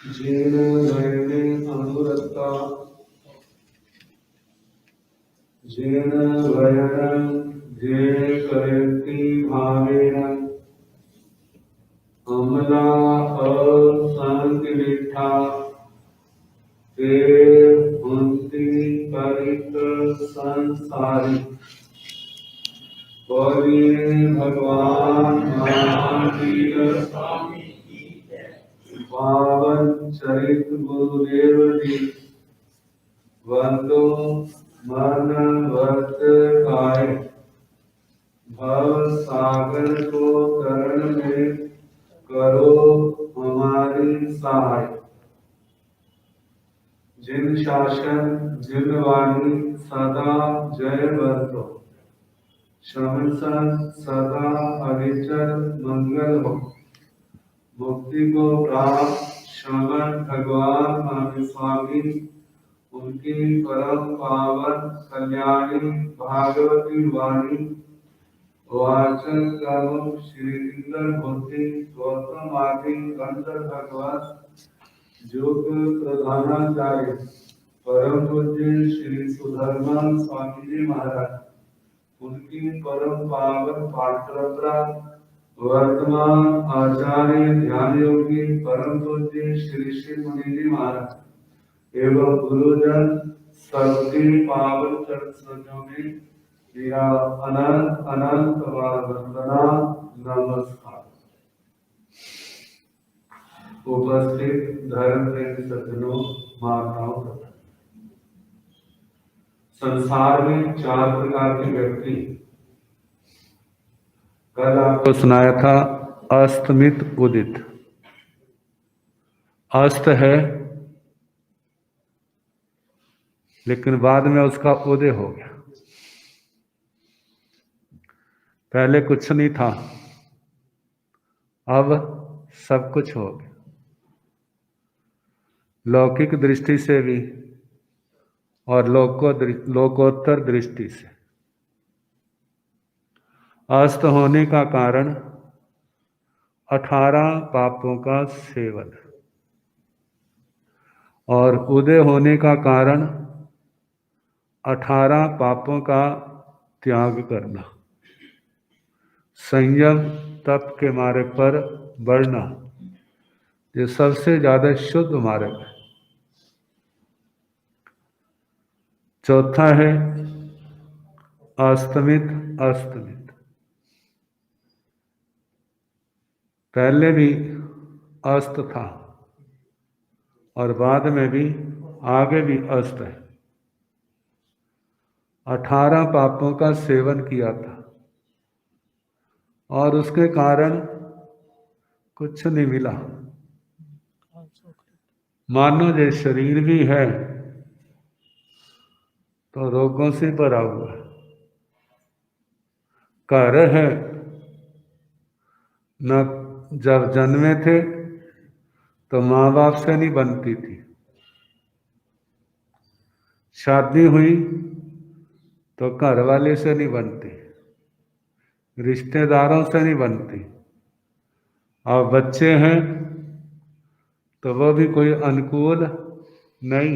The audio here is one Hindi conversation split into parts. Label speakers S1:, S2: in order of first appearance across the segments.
S1: जेन नयने अनुरक्ता जेन वयनं जे कयन्ति भावेन अमला असंकिलिठा ते हन्ति परित संसारी। बोलिए भगवान महावीर स्वामी पावन चरित गुरुदेव जी। वंदो मन वर्त काय भव सागर को तरण में करो हमारी सहाय। जिन शासन जिन वाणी सदा जय बरतो शमसन सदा हरिचर मंगल हो। मुक्ति को प्राप्त शमन भगवान महावीर स्वामी उनकी परम पावन कल्याणी भागवती वाणी वाचन करो श्री इंद्र मूर्ति गौतम आदि गंधर भगवत योग प्रधानाचार्य परम पूज्य श्री सुधर्मा स्वामी जी महाराज उनकी परम पावन पात्रता वर्तमान आचार्य ध्यान योगी परम पूज्य श्री श्री मुनि जी महाराज एवं गुरुजन सबके पावन चरण सरोजों में मेरा अनंत अनंत बार वंदना नमस्कार। उपस्थित धर्म प्रेमी सज्जनों, माताओं तथा संसार में चार प्रकार के व्यक्ति, कल आपको सुनाया था अस्तमित उदित। अस्त है लेकिन बाद में उसका उदय हो गया। पहले कुछ नहीं था, अब सब कुछ हो गया। लौकिक दृष्टि से भी और लोकोत्तर दृष्टि से। अस्त होने का कारण 18 पापों का सेवन और उदय होने का कारण 18 पापों का त्याग करना, संयम तप के मार्ग पर बढ़ना, ये सबसे ज्यादा शुद्ध मार्ग है। चौथा है अस्तमित अस्तमित। पहले भी अस्त था और बाद में भी आगे भी अस्त है। 18 पापों का सेवन किया था और उसके कारण कुछ नहीं मिला। मानो ये शरीर भी है तो रोगों से भरा हुआ है, घर है न जब जन्मे थे तो माँ बाप से नहीं बनती थी, शादी हुई तो घर वाले से नहीं बनती, रिश्तेदारों से नहीं बनती, और बच्चे हैं तो वो भी कोई अनुकूल नहीं।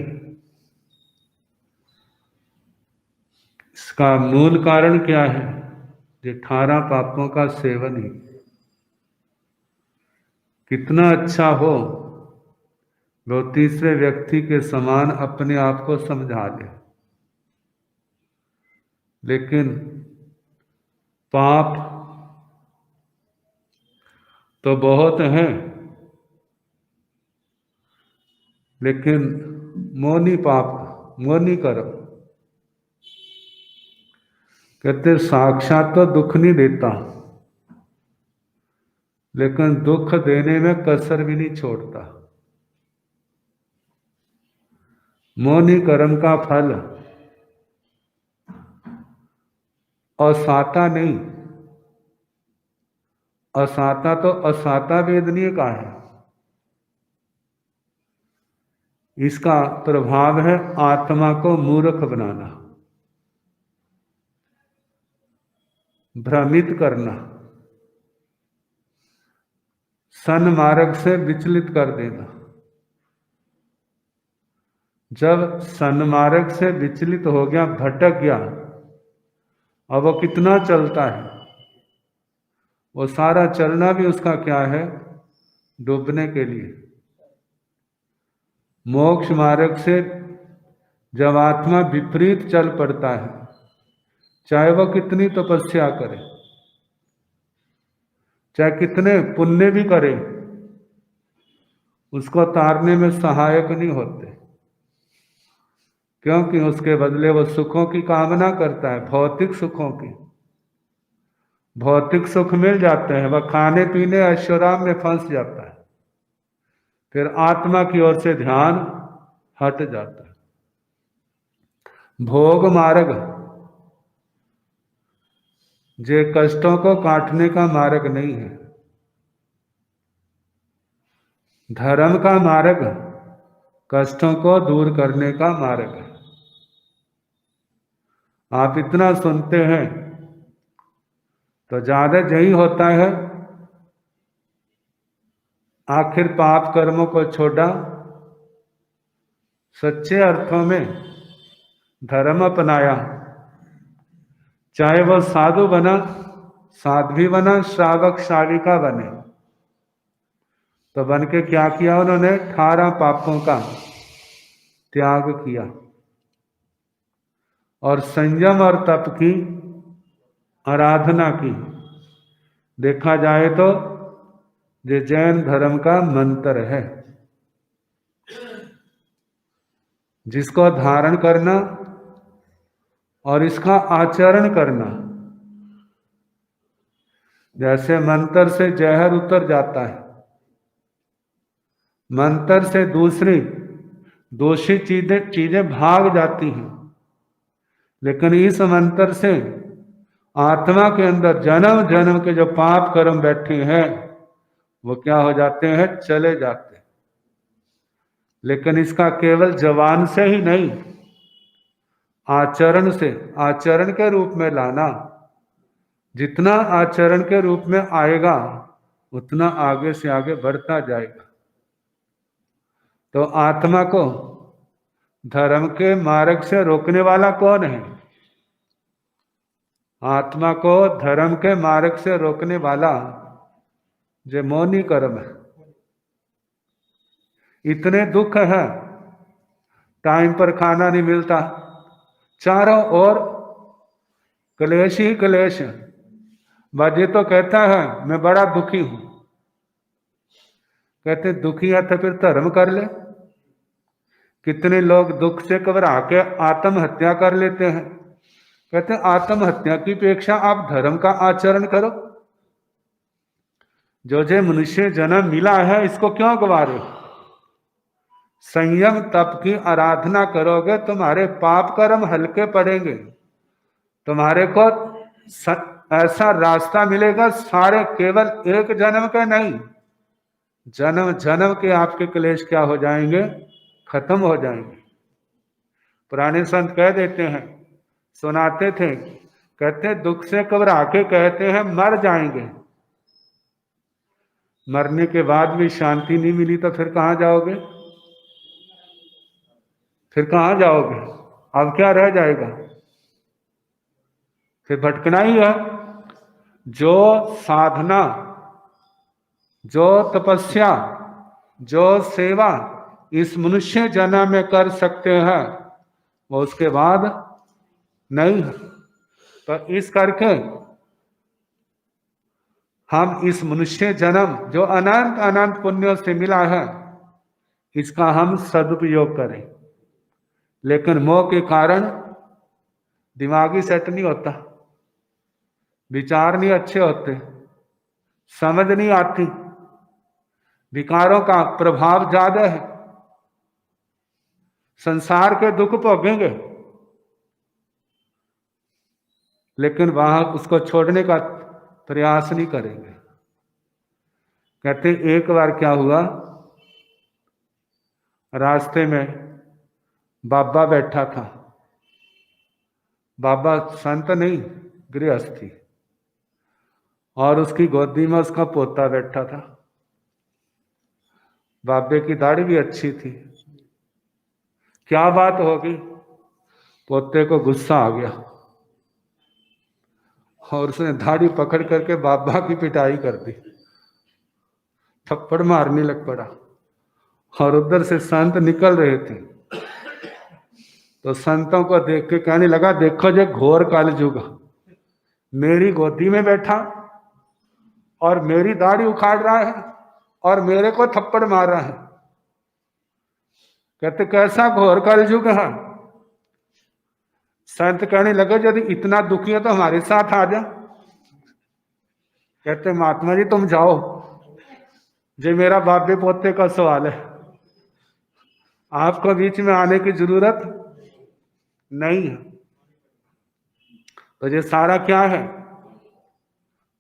S1: इसका मूल कारण क्या है? ये 18 पापों का सेवन ही। कितना अच्छा हो वो तीसरे व्यक्ति के समान अपने आप को समझा ले, लेकिन पाप तो बहुत हैं, लेकिन मोह नहीं करो। कहते साक्षात तो दुख नहीं देता, लेकिन दुख देने में कसर भी नहीं छोड़ता। मोहनी कर्म का फल असाता नहीं, असाता तो असाता वेदनीय का है। इसका प्रभाव है आत्मा को मूर्ख बनाना, भ्रमित करना, सन्मार्ग से विचलित कर देना। जब सन्मार्ग से विचलित हो गया, भटक गया, अब वो कितना चलता है, वो सारा चलना भी उसका क्या है, डूबने के लिए। मोक्ष मार्ग से जब आत्मा विपरीत चल पड़ता है, चाहे वो कितनी तपस्या करे, चाहे कितने पुण्य भी करे, उसको तारने में सहायक नहीं होते, क्योंकि उसके बदले वो सुखों की कामना करता है, भौतिक सुखों की। भौतिक सुख मिल जाते हैं, वह खाने पीने ऐश्वर्य में फंस जाता है, फिर आत्मा की ओर से ध्यान हट जाता है। भोग मार्ग जे कष्टों को काटने का मार्ग नहीं है। धर्म का मार्ग कष्टों को दूर करने का मार्ग है। आप इतना सुनते हैं तो ज्यादा यही होता है, आखिर पाप कर्मों को छोड़ा, सच्चे अर्थों में धर्म अपनाया, चाहे वो साधु बना, साध्वी बना, श्रावक श्राविका बने, तो बन के क्या किया उन्होंने, 18 पापों का त्याग किया और संयम और तप की आराधना की। देखा जाए तो ये जैन धर्म का मंत्र है, जिसको धारण करना और इसका आचरण करना, जैसे मंत्र से जहर उतर जाता है, मंत्र से दूसरी दूषित चीजें भाग जाती हैं, लेकिन इस मंत्र से आत्मा के अंदर जन्म जन्म के जो पाप कर्म बैठे हैं वो क्या हो जाते हैं, चले जाते हैं। लेकिन इसका केवल जबान से ही नहीं, आचरण से, आचरण के रूप में लाना। जितना आचरण के रूप में आएगा उतना आगे से आगे बढ़ता जाएगा। तो आत्मा को धर्म के मार्ग से रोकने वाला कौन है? आत्मा को धर्म के मार्ग से रोकने वाला जो मौनी कर्म है। इतने दुख है, टाइम पर खाना नहीं मिलता, चारों ओर क्लेश ही क्लेश। बाजी तो कहता है मैं बड़ा दुखी हूं, कहते दुखी है तो फिर धर्म कर ले। कितने लोग दुख से घबरा के आत्महत्या कर लेते हैं, कहते आत्महत्या की अपेक्षा आप धर्म का आचरण करो। जो मनुष्य जन्म मिला है इसको क्यों गवा रहे हो? संयम तप की आराधना करोगे तुम्हारे पाप कर्म हल्के पड़ेंगे, तुम्हारे को ऐसा रास्ता मिलेगा, सारे केवल एक जन्म के नहीं, जन्म जन्म के आपके क्लेश क्या हो जाएंगे, खत्म हो जाएंगे। पुराने संत कह देते हैं, सुनाते थे, कहते दुख से घबरा के कहते हैं मर जाएंगे, मरने के बाद भी शांति नहीं मिली तो फिर कहाँ जाओगे, फिर कहाँ जाओगे? अब क्या रह जाएगा? फिर भटकना ही है। जो साधना, जो तपस्या, जो सेवा इस मनुष्य जन्म में कर सकते हैं वो उसके बाद नहीं है। तो इस करके हम इस मनुष्य जन्म जो अनंत अनंत पुण्यों से मिला है इसका हम सदुपयोग करें। लेकिन मोह के कारण दिमागी सेट नहीं होता, विचार नहीं अच्छे होते, समझ नहीं आती, विकारों का प्रभाव ज्यादा है, संसार के दुख भोगेंगे लेकिन वहां उसको छोड़ने का प्रयास नहीं करेंगे। कहते एक बार क्या हुआ, रास्ते में बाबा बैठा था, बाबा संत नहीं गृहस्थ थी, और उसकी गोदी में उसका पोता बैठा था। बाबे की दाढ़ी भी अच्छी थी। क्या बात होगी, पोते को गुस्सा आ गया और उसने धाड़ी पकड़ करके बाबा की पिटाई कर दी, थप्पड़ मारने लग पड़ा। और उधर से संत निकल रहे थे तो संतों को देख के कहने लगा, देखो जो घोर कलयुग, मेरी गोदी में बैठा और मेरी दाढ़ी उखाड़ रहा है और मेरे को थप्पड़ मार रहा है। कहते कैसा घोर कलयुग है। संत कहने लगे, यदि इतना दुखी है तो हमारे साथ आ जा। कहते महात्मा जी तुम जाओ, जो मेरा बाबे पोते का सवाल है, आपको बीच में आने की जरूरत नहीं है। तो ये सारा क्या है,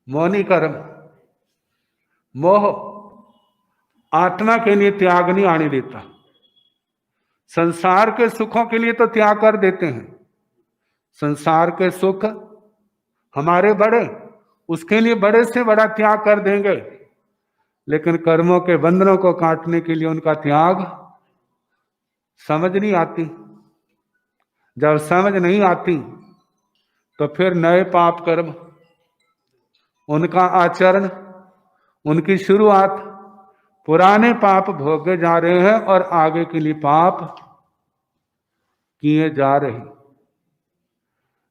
S1: मौनी कर्म। मोह आत्मा के लिए त्याग नहीं आने देता। संसार के सुखों के लिए तो त्याग कर देते हैं, संसार के सुख हमारे बड़े, उसके लिए बड़े से बड़ा त्याग कर देंगे, लेकिन कर्मों के बंधनों को काटने के लिए उनका त्याग समझ नहीं आती। जब समझ नहीं आती तो फिर नए पाप कर्म, उनका आचरण, उनकी शुरुआत, पुराने पाप भोगे जा रहे हैं और आगे के लिए पाप किए जा रहे।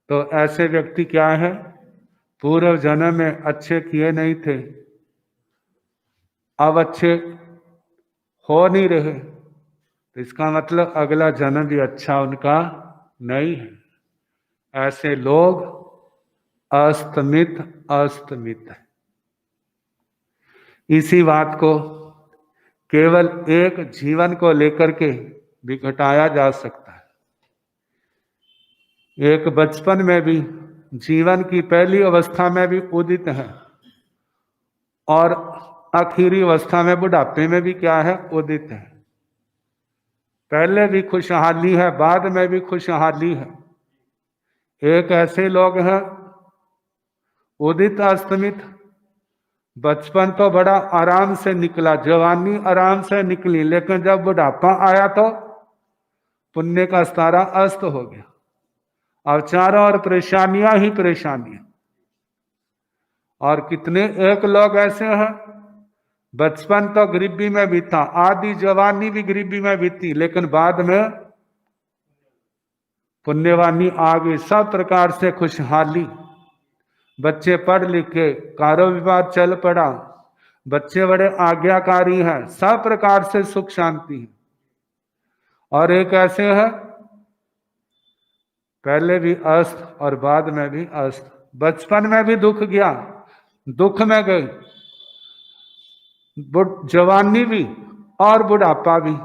S1: तो ऐसे व्यक्ति क्या है, पूर्व जन्म में अच्छे किए नहीं थे, अब अच्छे हो नहीं रहे, तो इसका मतलब अगला जन्म भी अच्छा उनका नहीं है। ऐसे लोग अस्तमित है। इसी बात को केवल एक जीवन को लेकर के भी घटाया जा सकता है। एक बचपन में भी, जीवन की पहली अवस्था में भी उदित है और आखिरी अवस्था में बुढ़ापे में भी क्या है, उदित है। पहले भी खुशहाली है, बाद में भी खुशहाली है। एक ऐसे लोग हैं उदित अस्तमित। बचपन तो बड़ा आराम से निकला, जवानी आराम से निकली, लेकिन जब बुढ़ापा आया तो पुण्य का सारा अस्त हो गया। अब चारों ओर परेशानियां ही परेशानियां। और कितने एक लोग ऐसे हैं, बचपन तो गरीबी में बीता, आधी जवानी भी गरीबी में बीती, लेकिन बाद में पुण्यवानी आ गई, सब प्रकार से खुशहाली। बच्चे पढ़ लिख के कारोबार चल पड़ा, बच्चे बड़े आज्ञाकारी हैं, सब प्रकार से सुख शांति है। और एक ऐसे है पहले भी अस्त और बाद में भी अस्त। बचपन में भी दुख गया, दुख में गई, जवानी भी और बुढ़ापा भी।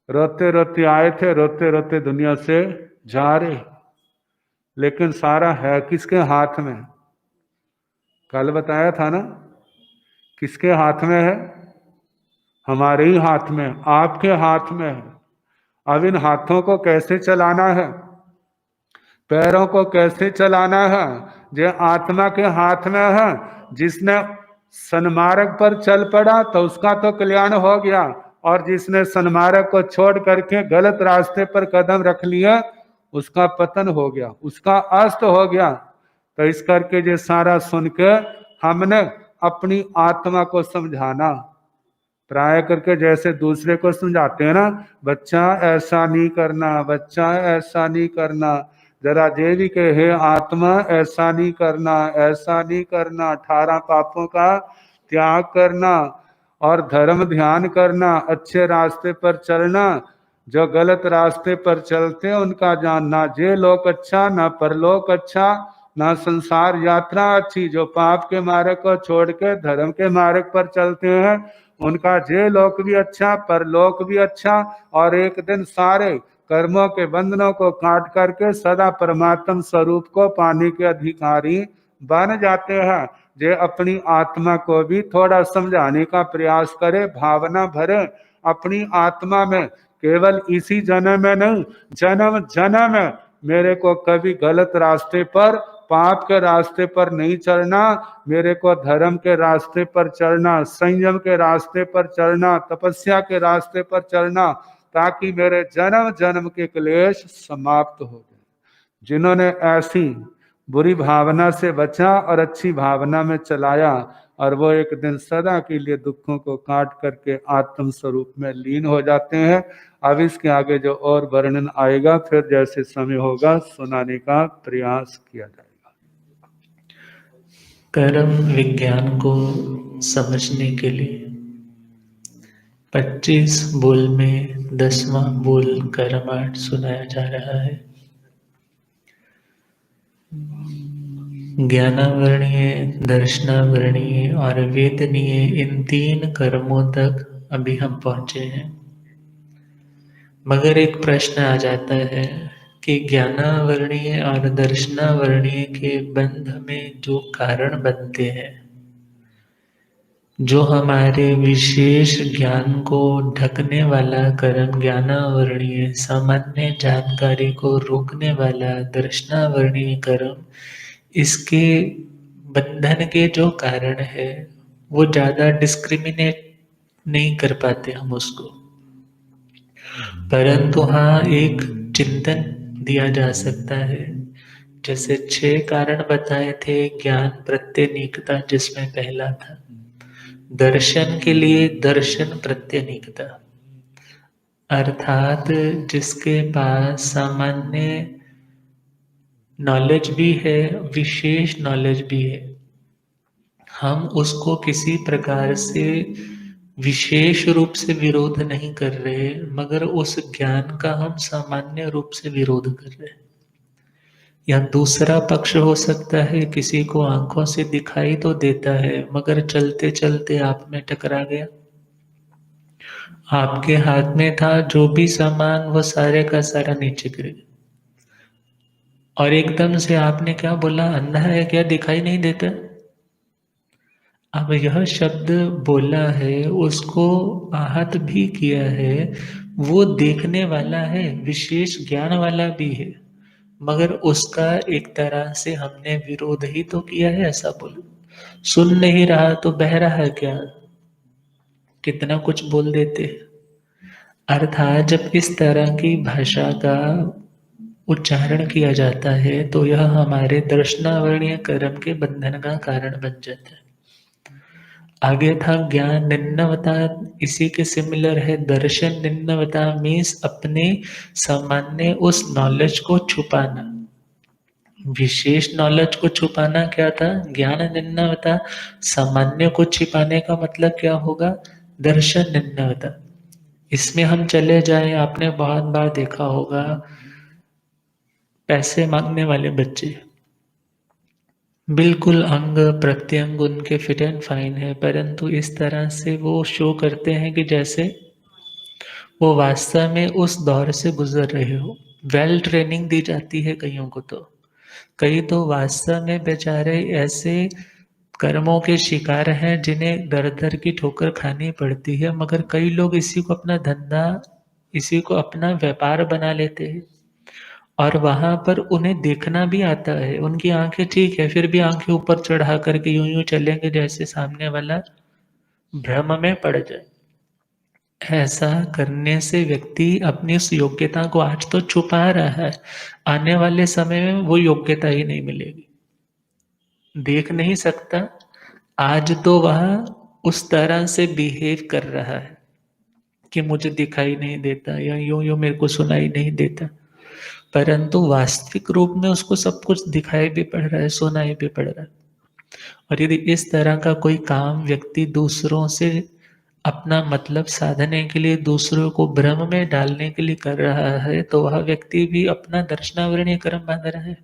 S1: रोते रोते आए थे, रोते रोते दुनिया से जा रहे, लेकिन सारा है किसके हाथ में? कल बताया था ना, किसके हाथ में है? हमारे ही हाथ में, आपके हाथ में है। अब इन हाथों को कैसे चलाना है, पैरों को कैसे चलाना है, जो आत्मा के हाथ में है। जिसने सन्मार्ग पर चल पड़ा तो उसका तो कल्याण हो गया, और जिसने सन्मार्ग को छोड़ करके गलत रास्ते पर कदम रख लिया उसका पतन हो गया, उसका अस्त हो गया। तो इस करके जो सारा सुन के हमने अपनी आत्मा को समझाना, प्राय करके जैसे दूसरे को समझाते हैं ना, बच्चा ऐसा नहीं करना, बच्चा ऐसा नहीं करना, जरा देवी के हे आत्मा ऐसा नहीं करना, ऐसा नहीं करना, 18 पापों का त्याग करना और धर्म ध्यान करना, अच्छे रास्ते पर चलना। जो गलत रास्ते पर चलते हैं उनका जानना, जे लोक अच्छा ना परलोक अच्छा, ना संसार यात्रा अच्छी। जो पाप के मार्ग को छोड़ के धर्म के मार्ग पर चलते हैं उनका जे लोक भी अच्छा, परलोक भी अच्छा, और एक दिन सारे कर्मों के बंधनों को काट करके सदा परमात्म स्वरूप को पाने के अधिकारी बन जाते हैं। जे अपनी आत्मा को भी थोड़ा समझाने का प्रयास करे, भावना भरे अपनी आत्मा में, केवल इसी जन्म में नहीं, जन्म जन्म में मेरे को कभी गलत रास्ते पर, पाप के रास्ते पर नहीं चलना, मेरे को धर्म के रास्ते पर चलना, संयम के रास्ते पर चलना, तपस्या के रास्ते पर चलना, ताकि मेरे जन्म जन्म के क्लेश समाप्त हो जाए। जिन्होंने ऐसी बुरी भावना से बचा और अच्छी भावना में चलाया, और वो एक दिन सदा के लिए दुखों को काट करके आत्म स्वरूप में लीन हो जाते हैं। अब इसके आगे जो और वर्णन आएगा फिर जैसे समय होगा सुनाने का प्रयास किया जाएगा।
S2: कर्म विज्ञान को समझने के लिए 25 बोल में 10वां बोल कर्मार्थ सुनाया जा रहा है। ज्ञानावरणीय, दर्शनावरणीय और वेदनीय इन 3 कर्मों तक अभी हम पहुंचे हैं। मगर एक प्रश्न आ जाता है कि ज्ञानावरणीय और दर्शनावरणीय के बंध में जो कारण बनते हैं, जो हमारे विशेष ज्ञान को ढकने वाला कर्म ज्ञानावरणीय, सामान्य जानकारी को रोकने वाला दर्शनावरणीय कर्म, इसके बंधन के जो कारण है वो ज़्यादा डिस्क्रिमिनेट नहीं कर पाते हम उसको। परंतु हाँ, एक चिंतन दिया जा सकता है। जैसे 6 कारण बताए थे ज्ञान प्रत्यनीकता, जिसमें पहला था दर्शन के लिए दर्शन प्रत्यनीकता, अर्थात जिसके पास सामान्य नॉलेज भी है, विशेष नॉलेज भी है, हम उसको किसी प्रकार से विशेष रूप से विरोध नहीं कर रहे, मगर उस ज्ञान का हम सामान्य रूप से विरोध कर रहे हैं। या दूसरा पक्ष हो सकता है, किसी को आंखों से दिखाई तो देता है मगर चलते चलते आप में टकरा गया। आपके हाथ में था जो भी सामान, वो सारे का सारा नीचे गिर गया, और एकदम से आपने क्या बोला, अंधा है क्या, दिखाई नहीं देता? अब यह शब्द बोला है, उसको आहत भी किया है, वो देखने वाला है, विशेष ज्ञान वाला भी है, मगर उसका एक तरह से हमने विरोध ही तो किया है। ऐसा बोलो, सुन नहीं रहा तो बह रहा है क्या? कितना कुछ बोल देते हैं। अर्थात जब इस तरह की भाषा का उच्चारण किया जाता है तो यह हमारे दर्शनावरणीय कर्म के बंधन का कारण बन जाता है। आगे था ज्ञान निम्नवता, इसी के सिमिलर है दर्शन निम्नवता, मीन्स अपने सामान्य उस नॉलेज को छुपाना। विशेष नॉलेज को छुपाना क्या था? ज्ञान निम्नवता। सामान्य को छिपाने का मतलब क्या होगा? दर्शन निम्नवता। इसमें हम चले जाएं, आपने बहुत बार देखा होगा पैसे मांगने वाले बच्चे, बिल्कुल अंग प्रत्यंग उनके फिट एंड फाइन है, परंतु इस तरह से वो शो करते हैं कि जैसे वो वास्तव में उस दौर से गुजर रहे हो। वेल ट्रेनिंग दी जाती है कईयों को, तो कई तो वास्तव में बेचारे ऐसे कर्मों के शिकार हैं जिन्हें दर दर की ठोकर खानी पड़ती है, मगर कई लोग इसी को अपना धंधा, इसी को अपना व्यापार बना लेते हैं, और वहां पर उन्हें देखना भी आता है। उनकी आंखें ठीक है, फिर भी आंखें ऊपर चढ़ा करके यूं यूं चलेंगे जैसे सामने वाला भ्रम में पड़ जाए। ऐसा करने से व्यक्ति अपनी उस योग्यता को आज तो छुपा रहा है, आने वाले समय में वो योग्यता ही नहीं मिलेगी। देख नहीं सकता, आज तो वह उस तरह से बिहेव कर रहा है कि मुझे दिखाई नहीं देता, या यूं यूं मेरे को सुनाई नहीं देता, परंतु वास्तविक रूप में उसको सब कुछ दिखाई भी पड़ रहा है, सुनाई भी पड़ रहा है। और यदि इस तरह का कोई काम व्यक्ति दूसरों से अपना मतलब साधने के लिए, दूसरों को भ्रम में डालने के लिए कर रहा है, तो वह व्यक्ति भी अपना दर्शनावरणीय कर्म बांध रहा है।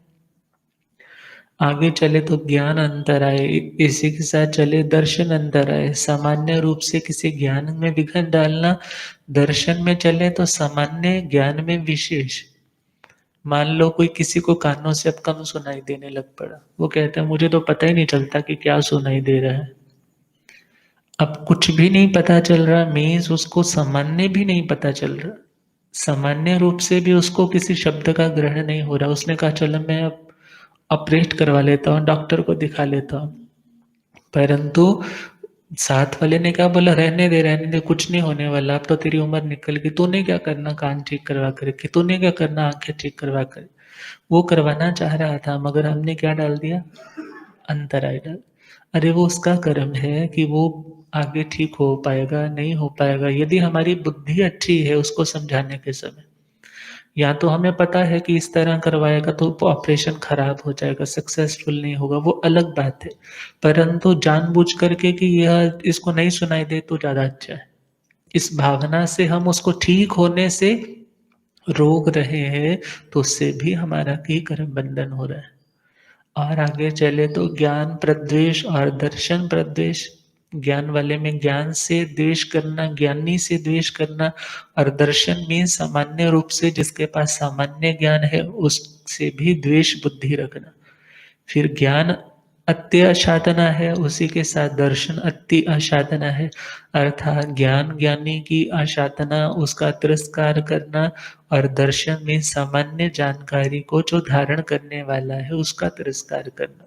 S2: आगे चले तो ज्ञान अंतर आए, इसी के साथ चले दर्शन अंतर आए। सामान्य रूप से किसी ज्ञान में विघन डालना, दर्शन में चले तो सामान्य ज्ञान में विशेष। मान लो कोई किसी को कानों से अब कम सुनाई देने लग पड़ा, वो कहता है मुझे तो पता ही नहीं चलता कि क्या सुनाई दे रहा है। अब कुछ भी नहीं पता चल रहा, मीन्स उसको सामान्य भी नहीं पता चल रहा, सामान्य रूप से भी उसको किसी शब्द का ग्रहण नहीं हो रहा। उसने कहा चलो मैं अब ऑपरेट करवा लेता हूँ, डॉक्टर को दिखा लेता हूँ, परंतु साथ वाले ने क्या बोला, रहने दे, कुछ नहीं होने वाला, अब तो तेरी उम्र निकल गई, तूने क्या करना कान ठीक करवा कर के, तूने क्या करना आंखें ठीक करवा कर। वो करवाना चाह रहा था, मगर हमने क्या डाल दिया, अंतराय डाल। अरे वो उसका कर्म है कि वो आगे ठीक हो पाएगा नहीं हो पाएगा। यदि हमारी बुद्धि अच्छी है उसको समझाने के समय, या तो हमें पता है कि इस तरह करवाएगा तो ऑपरेशन खराब हो जाएगा, सक्सेसफुल नहीं होगा, वो अलग बात है। परंतु जानबूझ करके कि यह इसको नहीं सुनाई दे तो ज्यादा अच्छा है, इस भावना से हम उसको ठीक होने से रोक रहे हैं, तो उससे भी हमारा ही कर्म बंधन हो रहा है। और आगे चले तो ज्ञान प्रद्वेष और दर्शन प्रद्वेष। ज्ञान वाले में ज्ञान से द्वेष करना, ज्ञानी से द्वेष करना, और दर्शन में सामान्य रूप से जिसके पास सामान्य ज्ञान है उससे भी द्वेष बुद्धि रखना। फिर ज्ञान अत्य असाधना है, उसी के साथ दर्शन अति असाधना है, अर्थात ज्ञान ज्ञानी की असाधना, उसका तिरस्कार करना, और दर्शन में सामान्य जानकारी को जो धारण करने वाला है उसका तिरस्कार करना।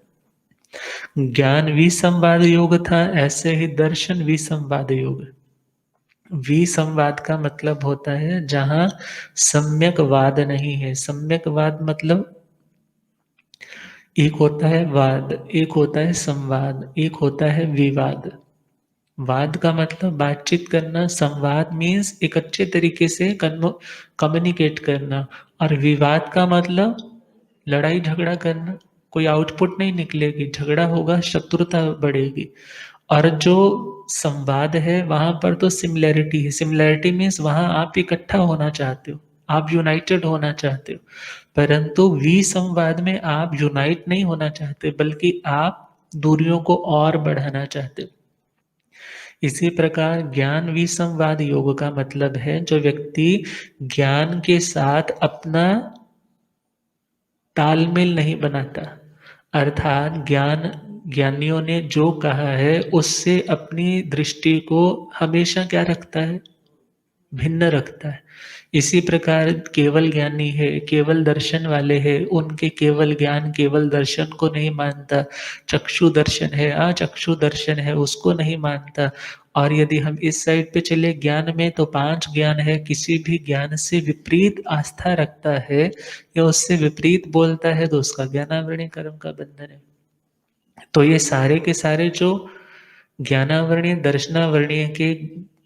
S2: ज्ञान विसंवाद योग था, ऐसे ही दर्शन विसंवाद योग है। विसंवाद का मतलब होता है जहां सम्यक वाद नहीं है। सम्यक वाद मतलब एक होता है वाद, एक होता है संवाद, एक होता है विवाद। वाद का मतलब बातचीत करना, संवाद मीन्स एक अच्छे तरीके से कम्युनिकेट करना, और विवाद का मतलब लड़ाई झगड़ा करना, कोई आउटपुट नहीं निकलेगी, झगड़ा होगा, शत्रुता बढ़ेगी। और जो संवाद है वहां पर तो सिमिलैरिटी है। सिमिलैरिटी मीन्स वहां आप इकट्ठा होना चाहते हो, आप यूनाइटेड होना चाहते हो। परंतु विसंवाद में आप यूनाइट नहीं होना चाहते, बल्कि आप दूरियों को और बढ़ाना चाहते हो। इसी प्रकार ज्ञान विसंवाद योग का मतलब है जो व्यक्ति ज्ञान के साथ अपना तालमेल नहीं बनाता, अर्थात ज्ञानियों ने जो कहा है उससे अपनी दृष्टि को हमेशा क्या रखता है, भिन्न रखता है। इसी प्रकार केवल ज्ञानी है, केवल दर्शन वाले हैं, उनके केवल ज्ञान केवल दर्शन को नहीं मानता। चक्षु दर्शन है, अचक्षु दर्शन है, उसको नहीं मानता। और यदि हम इस साइड पे चले ज्ञान में, तो 5 ज्ञान है, किसी भी ज्ञान से विपरीत आस्था रखता है या उससे विपरीत बोलता है तो उसका ज्ञानावरणीय कर्म का बंधन है। तो ये सारे के सारे जो ज्ञानावरणीय दर्शनावरणीय के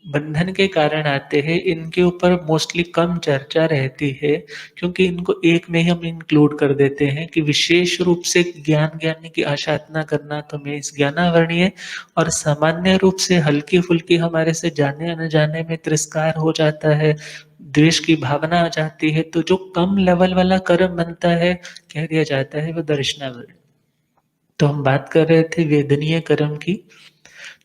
S2: बंधन के कारण आते हैं, इनके ऊपर मोस्टली कम चर्चा रहती है, क्योंकि इनको एक में ही हम इंक्लूड कर देते हैं कि विशेष रूप से ज्ञान ज्ञानी की आसाधना करना तो मैं इस ज्ञानावरणीय, और सामान्य रूप से हल्की फुल्की हमारे से जाने अनजाने में तिरस्कार हो जाता है, द्वेष की भावना आ जाती है, तो जो कम लेवल वाला कर्म बनता है कह दिया जाता है वो दर्शनावरणीय। तो हम बात कर रहे थे वेदनीय कर्म की।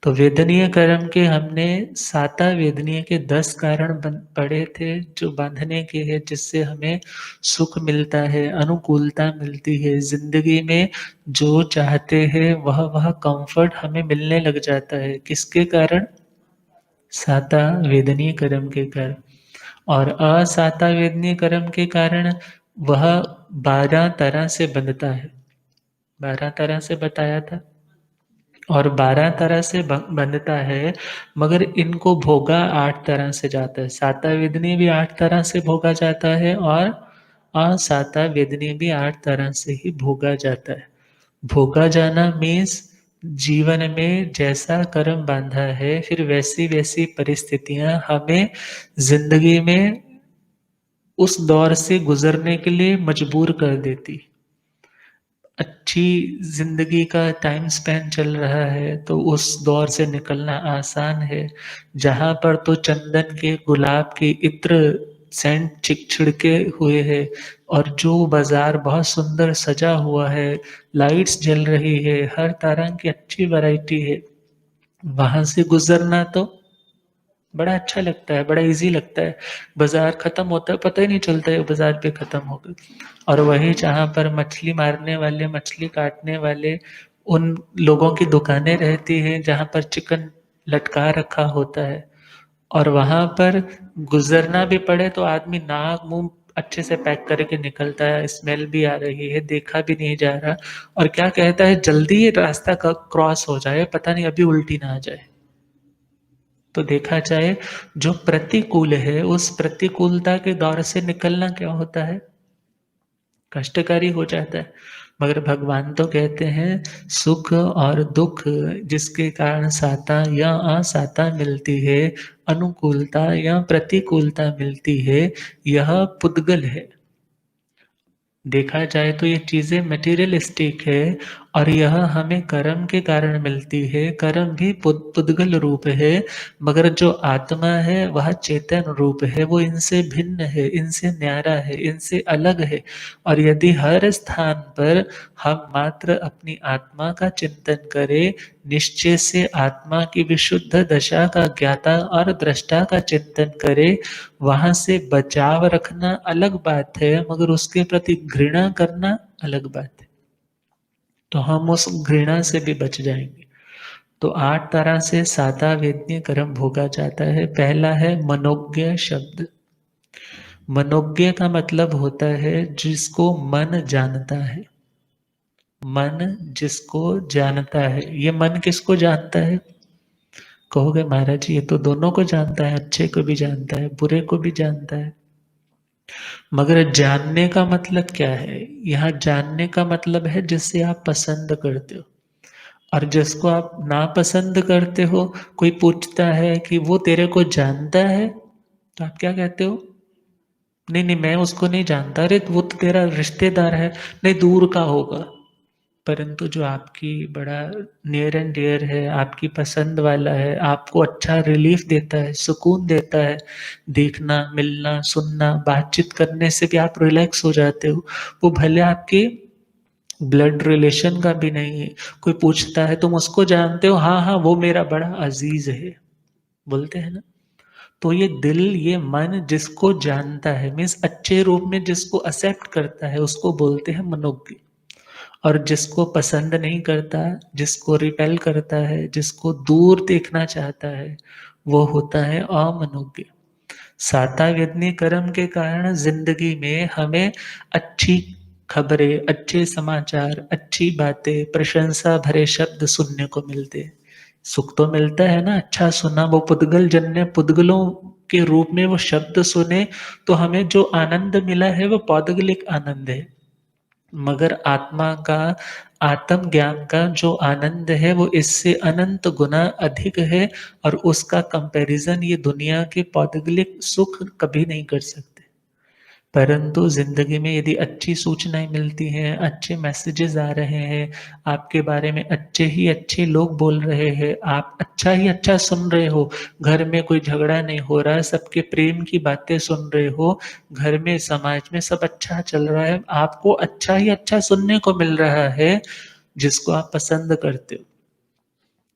S2: तो वेदनीय कर्म के हमने साता वेदनीय के 10 कारण पढ़े थे जो बांधने के हैं, जिससे हमें सुख मिलता है, अनुकूलता मिलती है जिंदगी में। जो चाहते हैं वह कंफर्ट हमें मिलने लग जाता है, किसके कारण, साता वेदनीय कर्म के कारण। और असाता वेदनीय कर्म के कारण वह 12 तरह से बंधता है, 12 तरह से बताया था, और 12 तरह से बंधता है, मगर इनको भोगा 8 तरह से जाता है। साता वेदनी भी 8 तरह से भोगा जाता है, और असाता वेदनी भी 8 तरह से ही भोगा जाता है। भोगा जाना मीन्स जीवन में जैसा कर्म बांधा है, फिर वैसी वैसी परिस्थितियां हमें जिंदगी में उस दौर से गुजरने के लिए मजबूर कर देती। अच्छी जिंदगी का टाइम स्पेन चल रहा है तो उस दौर से निकलना आसान है, जहां पर तो चंदन के गुलाब के इत्र सेंट छिड़के हुए है, और जो बाजार बहुत सुंदर सजा हुआ है, लाइट्स जल रही है, हर तरह की अच्छी वैरायटी है, वहां से गुजरना तो बड़ा अच्छा लगता है, बड़ा इजी लगता है। बाजार खत्म होता है पता ही नहीं चलता है बाजार पे खत्म हो गया। और वही जहाँ पर मछली मारने वाले, मछली काटने वाले, उन लोगों की दुकानें रहती हैं जहाँ पर चिकन लटका रखा होता है, और वहां पर गुजरना भी पड़े तो आदमी नाक मुंह अच्छे से पैक करके निकलता है, स्मेल भी आ रही है, देखा भी नहीं जा रहा, और क्या कहता है जल्दी ये रास्ता क्रॉस हो जाए, पता नहीं अभी उल्टी ना आ जाए। तो देखा जाए जो प्रतिकूल है उस प्रतिकूलता के दौर से निकलना क्या होता है, कष्टकारी हो जाता है। मगर भगवान तो कहते हैं सुख और दुख जिसके कारण साता या असाता मिलती है, अनुकूलता या प्रतिकूलता मिलती है, यह पुद्गल है। देखा जाए तो ये चीज़ें मटेरियलिस्टिक है और यह हमें कर्म के कारण मिलती है। कर्म भी पुद्गल रूप है, मगर जो आत्मा है वह चेतन रूप है, वो इनसे भिन्न है, इनसे न्यारा है, इनसे अलग है। और यदि हर स्थान पर हम मात्र अपनी आत्मा का चिंतन करें, निश्चय से आत्मा की विशुद्ध दशा का ज्ञाता और दृष्टा का चिंतन करें, वहां से बचाव रखना अलग बात है, मगर उसके प्रति घृणा करना अलग बात है। तो हम उस घृणा से भी बच जाएंगे। तो 8 तरह से साता वेदनीय कर्म भोगा जाता है। पहला है मनोज्ञ शब्द। मनोज्ञ का मतलब होता है जिसको मन जानता है। मन जिसको जानता है। ये मन किसको जानता है? कहोगे महाराज जी ये तो दोनों को जानता है, अच्छे को भी जानता है, बुरे को भी जानता है। मगर जानने का मतलब क्या है? यहाँ जानने का मतलब है जिससे आप पसंद करते हो और जिसको आप नापसंद करते हो। कोई पूछता है कि वो तेरे को जानता है, तो आप क्या कहते हो? नहीं नहीं मैं उसको नहीं जानता। अरे वो तो तेरा रिश्तेदार है। नहीं दूर का होगा। परंतु जो आपकी बड़ा नियर एंड डियर है, आपकी पसंद वाला है, आपको अच्छा रिलीफ देता है, सुकून देता है, देखना, मिलना, सुनना, बातचीत करने से भी आप रिलैक्स हो जाते हो। वो भले आपके ब्लड रिलेशन का भी नहीं है। कोई पूछता है तुम उसको जानते हो? हाँ हाँ वो मेरा बड़ा अजीज है, बोलते हैं ना। तो ये दिल, ये मन जिसको जानता है, मीन्स अच्छे रूप में जिसको एक्सेप्ट करता है, उसको बोलते हैं मनोज्ञ। और जिसको पसंद नहीं करता, जिसको रिपेल करता है, जिसको दूर देखना चाहता है, वो होता है अमनोज्ञ। साता वेदनी कर्म के कारण जिंदगी में हमें अच्छी खबरें, अच्छे समाचार, अच्छी बातें, प्रशंसा भरे शब्द सुनने को मिलते हैं। सुख तो मिलता है ना, अच्छा सुना। वो पुद्गल जन ने पुद्गलों के रूप में वो शब्द सुने, तो हमें जो आनंद मिला है वो पौद्गलिक आनंद है। मगर आत्मा का, आत्म ज्ञान का जो आनंद है वो इससे अनंत गुना अधिक है और उसका कंपैरिजन ये दुनिया के पौद्गलिक सुख कभी नहीं कर सकते। परंतु जिंदगी में यदि अच्छी सूचनाएं मिलती हैं, अच्छे मैसेजेस आ रहे हैं, आपके बारे में अच्छे ही अच्छे लोग बोल रहे हैं, आप अच्छा ही अच्छा सुन रहे हो, घर में कोई झगड़ा नहीं हो रहा, सबके प्रेम की बातें सुन रहे हो, घर में समाज में सब अच्छा चल रहा है, आपको अच्छा ही अच्छा सुनने को मिल रहा है जिसको आप पसंद करते हो,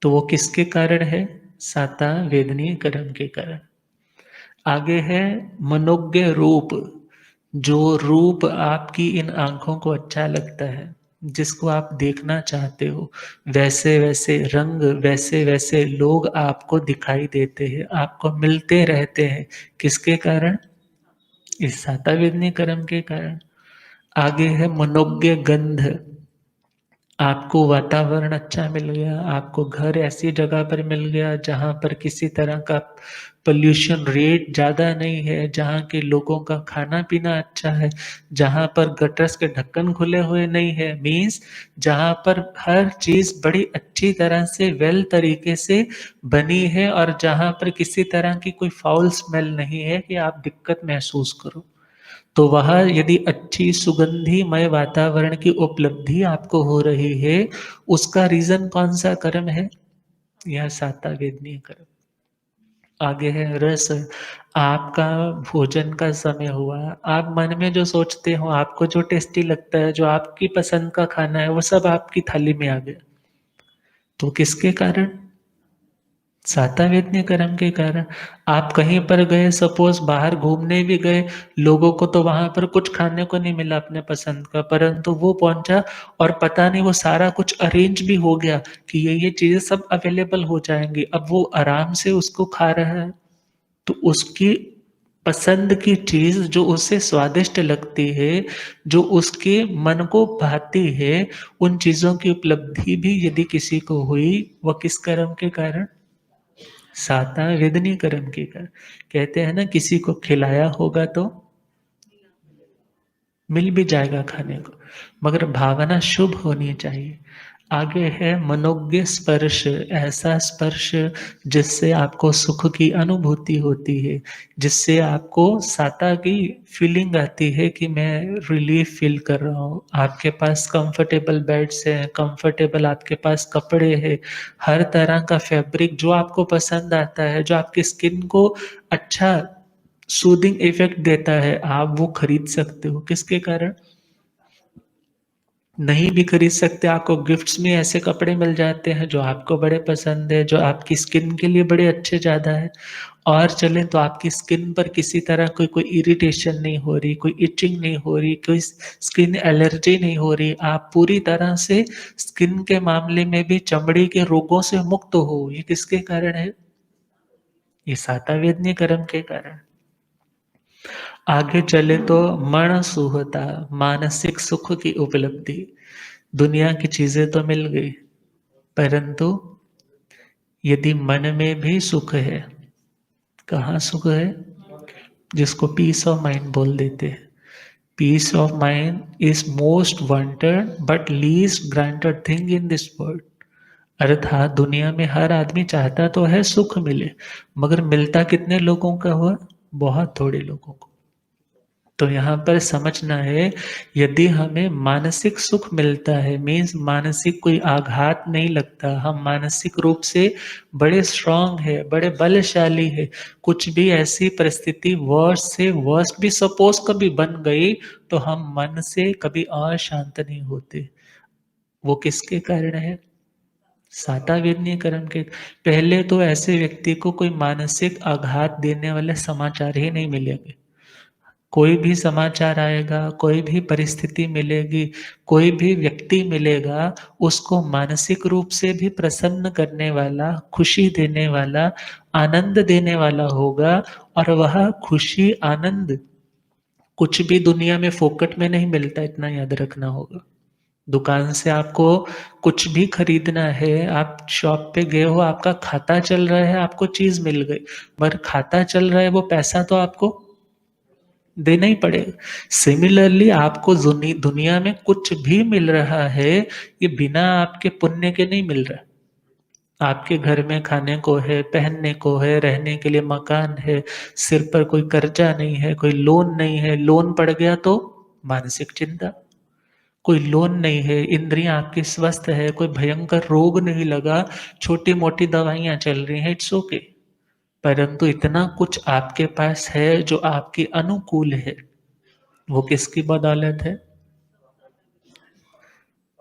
S2: तो वो किसके कारण है? साता वेदनीय कर्म के कारण। आगे है मनोज्ञ रूप। जो रूप आपकी इन आंखों को अच्छा लगता है, जिसको आप देखना चाहते हो, वैसे वैसे रंग, वैसे वैसे लोग आपको दिखाई देते हैं, आपको मिलते रहते हैं। किसके कारण? इस सातावेदनी कर्म के कारण। आगे है मनोज्ञ गंध। आपको वातावरण अच्छा मिल गया, आपको घर ऐसी जगह पर मिल गया जहाँ पर किसी तरह का पोल्यूशन रेट ज़्यादा नहीं है, जहाँ के लोगों का खाना पीना अच्छा है, जहाँ पर गटर्स के ढक्कन खुले हुए नहीं है, मीन्स जहाँ पर हर चीज़ बड़ी अच्छी तरह से वेल तरीके से बनी है और जहाँ पर किसी तरह की कोई फाउल स्मेल नहीं है कि आप दिक्कत महसूस करो। तो वह यदि अच्छी सुगंधिमय वातावरण की उपलब्धि आपको हो रही है, उसका रीजन कौन सा कर्म है? यह साता वेदनीय कर्म। आगे है रस। आपका भोजन का समय हुआ, आप मन में जो सोचते हो, आपको जो टेस्टी लगता है, जो आपकी पसंद का खाना है, वो सब आपकी थाली में आ गया। तो किसके कारण? सातावेदनीय कर्म के कारण। आप कहीं पर गए, सपोज बाहर घूमने भी गए, लोगों को तो वहां पर कुछ खाने को नहीं मिला अपने पसंद का, परंतु वो पहुंचा और पता नहीं वो सारा कुछ अरेंज भी हो गया कि ये चीजें सब अवेलेबल हो जाएंगी। अब वो आराम से उसको खा रहा है, तो उसकी पसंद की चीज जो उसे स्वादिष्ट लगती है, जो उसके मन को भाती है, उन चीजों की उपलब्धि भी यदि किसी को हुई, वह किस कर्म के कारण? साता वेदनी कर्म के कारण। कहते हैं ना किसी को खिलाया होगा तो मिल भी जाएगा खाने को, मगर भावना शुभ होनी चाहिए। आगे है मनोज्ञ स्पर्श, ऐसा स्पर्श जिससे आपको सुख की अनुभूति होती है, जिससे आपको साता की फीलिंग आती है कि मैं रिलीफ फील कर रहा हूँ। आपके पास कंफर्टेबल बेड्स हैं, कंफर्टेबल आपके पास कपड़े हैं, हर तरह का फैब्रिक जो आपको पसंद आता है, जो आपकी स्किन को अच्छा सूदिंग इफेक्ट देता है, आप वो खरीद सकते हो। किसके कारण? नहीं भी खरीद सकते, आपको गिफ्ट्स में ऐसे कपड़े मिल जाते हैं जो आपको बड़े पसंद है, जो आपकी स्किन के लिए बड़े अच्छे ज़्यादा है। और चले तो आपकी स्किन पर किसी तरह कोई इरिटेशन नहीं हो रही, कोई इचिंग नहीं हो रही, कोई स्किन एलर्जी नहीं हो रही, आप पूरी तरह से स्किन के मामले में भी चमड़ी के रोगों से मुक्त हो। ये किसके कारण है? ये सातावेदनी कर्म के कारण। आगे चले तो मन सुहता, मानसिक सुख की उपलब्धि। दुनिया की चीजें तो मिल गई, परंतु यदि मन में भी सुख है, कहाँ सुख है? जिसको पीस ऑफ माइंड बोल देते हैं। Peace of mind is most wanted but least granted thing in this world. अर्थात दुनिया में हर आदमी चाहता तो है सुख मिले, मगर मिलता कितने लोगों का हुआ? बहुत थोड़े लोगों को। तो यहाँ पर समझना है, यदि हमें मानसिक सुख मिलता है, मीन्स मानसिक कोई आघात नहीं लगता, हम मानसिक रूप से बड़े स्ट्रांग है, बड़े बलशाली है, कुछ भी ऐसी परिस्थिति वर्स से वर्स भी सपोज कभी बन गई तो हम मन से कभी और शांत नहीं होते। वो किसके कारण है? सातावेदनीय कर्म के। पहले तो ऐसे व्यक्ति को कोई मानसिक आघात देने वाले समाचार ही नहीं मिलेंगे। कोई भी समाचार आएगा, कोई भी परिस्थिति मिलेगी, कोई भी व्यक्ति मिलेगा, उसको मानसिक रूप से भी प्रसन्न करने वाला, खुशी देने वाला, आनंद देने वाला होगा। और वह खुशी आनंद कुछ भी दुनिया में फोकट में नहीं मिलता, इतना याद रखना होगा। दुकान से आपको कुछ भी खरीदना है, आप शॉप पे गए हो, आपका खाता चल रहा है, आपको चीज मिल गई, पर खाता चल रहा है, वो पैसा तो आपको देना ही पड़ेगा। सिमिलरली आपको दुनिया में कुछ भी मिल रहा है, ये बिना आपके पुण्य के नहीं मिल रहा। आपके घर में खाने को है, पहनने को है, रहने के लिए मकान है, सिर पर कोई कर्जा नहीं है, कोई लोन नहीं है, लोन पड़ गया तो मानसिक चिंता। कोई लोन नहीं है, इंद्रियां आपकी स्वस्थ है, कोई भयंकर रोग नहीं लगा, छोटी मोटी दवाइयां चल रही हैं, इट्स ओके। परंतु इतना कुछ आपके पास है जो आपके अनुकूल है, वो किसकी बदौलत है?